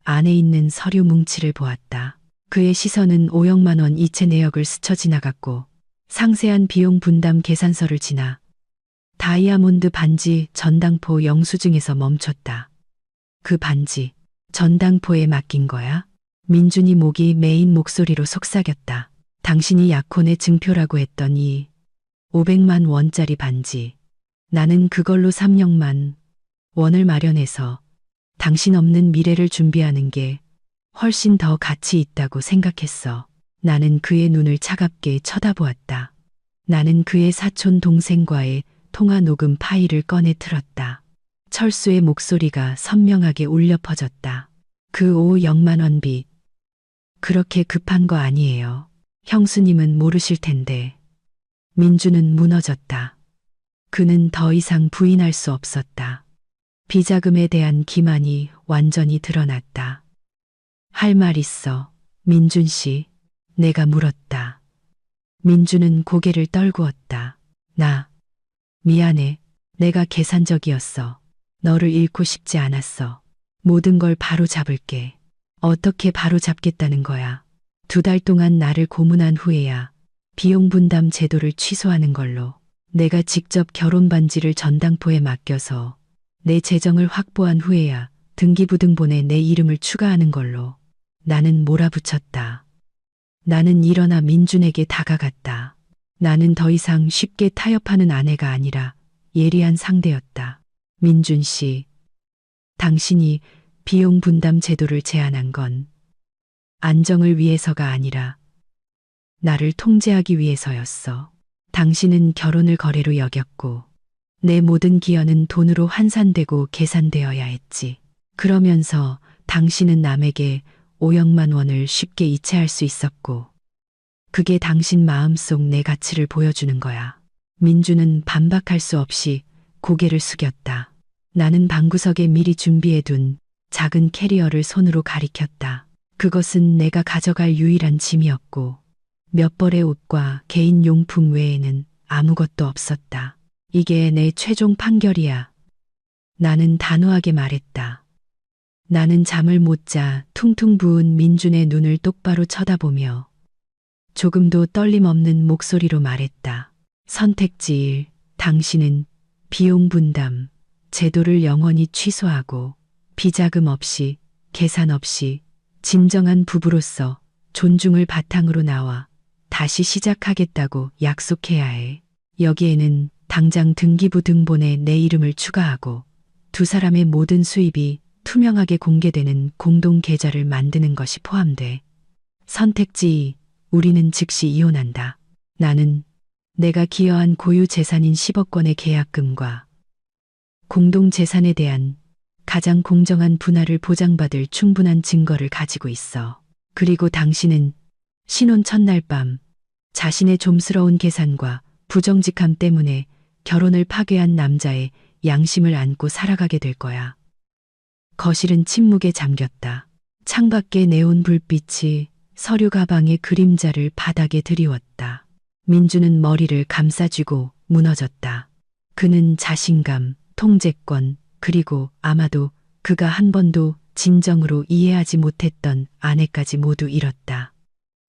안에 있는 서류 뭉치를 보았다. 그의 시선은 5억만 원 이체 내역을 스쳐 지나갔고 상세한 비용 분담 계산서를 지나 다이아몬드 반지 전당포 영수증에서 멈췄다. 그 반지 전당포에 맡긴 거야? 민준이 목이 메인 목소리로 속삭였다. 당신이 약혼의 증표라고 했던 이 500만 원짜리 반지. 나는 그걸로 3억만 원을 마련해서 당신 없는 미래를 준비하는 게 훨씬 더 가치 있다고 생각했어. 나는 그의 눈을 차갑게 쳐다보았다. 나는 그의 사촌 동생과의 통화 녹음 파일을 꺼내 틀었다. 철수의 목소리가 선명하게 울려 퍼졌다. 그 5억만 원 빚. 그렇게 급한 거 아니에요. 형수님은 모르실 텐데. 민주는 무너졌다. 그는 더 이상 부인할 수 없었다. 비자금에 대한 기만이 완전히 드러났다. 할 말 있어, 민준 씨. 내가 물었다. 민주는 고개를 떨구었다. 미안해. 내가 계산적이었어. 너를 잃고 싶지 않았어. 모든 걸 바로 잡을게. 어떻게 바로 잡겠다는 거야? 2달 동안 나를 고문한 후에야 비용 분담 제도를 취소하는 걸로. 내가 직접 결혼 반지를 전당포에 맡겨서 내 재정을 확보한 후에야 등기부등본에 내 이름을 추가하는 걸로. 나는 몰아붙였다. 나는 일어나 민준에게 다가갔다. 나는 더 이상 쉽게 타협하는 아내가 아니라 예리한 상대였다. 민준 씨, 당신이 비용 분담 제도를 제안한 건 안정을 위해서가 아니라 나를 통제하기 위해서였어. 당신은 결혼을 거래로 여겼고 내 모든 기여는 돈으로 환산되고 계산되어야 했지. 그러면서 당신은 남에게 5억만 원을 쉽게 이체할 수 있었고 그게 당신 마음속 내 가치를 보여주는 거야. 민주는 반박할 수 없이 고개를 숙였다. 나는 방구석에 미리 준비해둔 작은 캐리어를 손으로 가리켰다. 그것은 내가 가져갈 유일한 짐이었고 몇 벌의 옷과 개인 용품 외에는 아무것도 없었다. 이게 내 최종 판결이야. 나는 단호하게 말했다. 나는 잠을 못 자 퉁퉁 부은 민준의 눈을 똑바로 쳐다보며 조금도 떨림 없는 목소리로 말했다. 선택지 1. 당신은 비용 분담 제도를 영원히 취소하고 비자금 없이 계산 없이 진정한 부부로서 존중을 바탕으로 나와 다시 시작하겠다고 약속해야 해. 여기에는 당장 등기부등본에 내 이름을 추가하고 2사람의 모든 수입이 투명하게 공개되는 공동 계좌를 만드는 것이 포함돼. 선택지 2. 우리는 즉시 이혼한다. 나는 내가 기여한 고유 재산인 10억 원의 계약금과 공동 재산에 대한 가장 공정한 분할을 보장받을 충분한 증거를 가지고 있어. 그리고 당신은 신혼 첫날 밤 자신의 좀스러운 계산과 부정직함 때문에 결혼을 파괴한 남자의 양심을 안고 살아가게 될 거야. 거실은 침묵에 잠겼다. 창밖의 네온 불빛이 서류 가방의 그림자를 바닥에 드리웠다. 민주는 머리를 감싸쥐고 무너졌다. 그는 자신감, 통제권, 그리고 아마도 그가 한 번도 진정으로 이해하지 못했던 아내까지 모두 잃었다.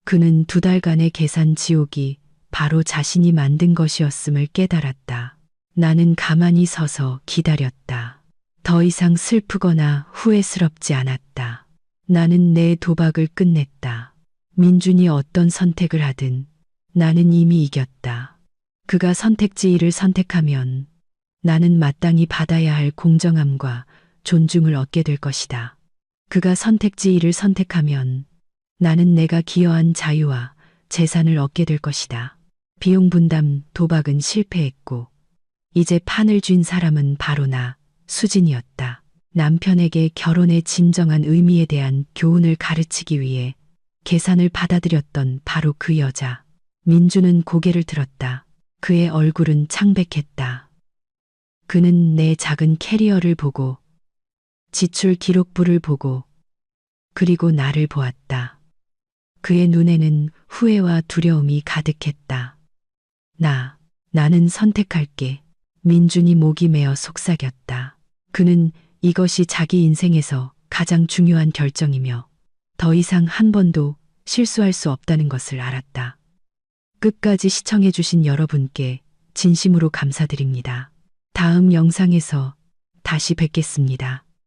그는 2달간의 계산 지옥이 바로 자신이 만든 것이었음을 깨달았다. 나는 가만히 서서 기다렸다. 더 이상 슬프거나 후회스럽지 않았다. 나는 내 도박을 끝냈다. 민준이 어떤 선택을 하든 나는 이미 이겼다. 그가 선택지 1을 선택하면 나는 마땅히 받아야 할 공정함과 존중을 얻게 될 것이다. 그가 선택지 2를 선택하면 나는 내가 기여한 자유와 재산을 얻게 될 것이다. 비용 분담 도박은 실패했고 이제 판을 쥔 사람은 바로 나, 수진이었다. 남편에게 결혼의 진정한 의미에 대한 교훈을 가르치기 위해 계산을 받아들였던 바로 그 여자. 민주는 고개를 들었다. 그의 얼굴은 창백했다. 그는 내 작은 캐리어를 보고 지출 기록부를 보고 그리고 나를 보았다. 그의 눈에는 후회와 두려움이 가득했다. 나는 선택할게. 민준이 목이 메어 속삭였다. 그는 이것이 자기 인생에서 가장 중요한 결정이며 더 이상 한 번도 실수할 수 없다는 것을 알았다. 끝까지 시청해주신 여러분께 진심으로 감사드립니다. 다음 영상에서 다시 뵙겠습니다.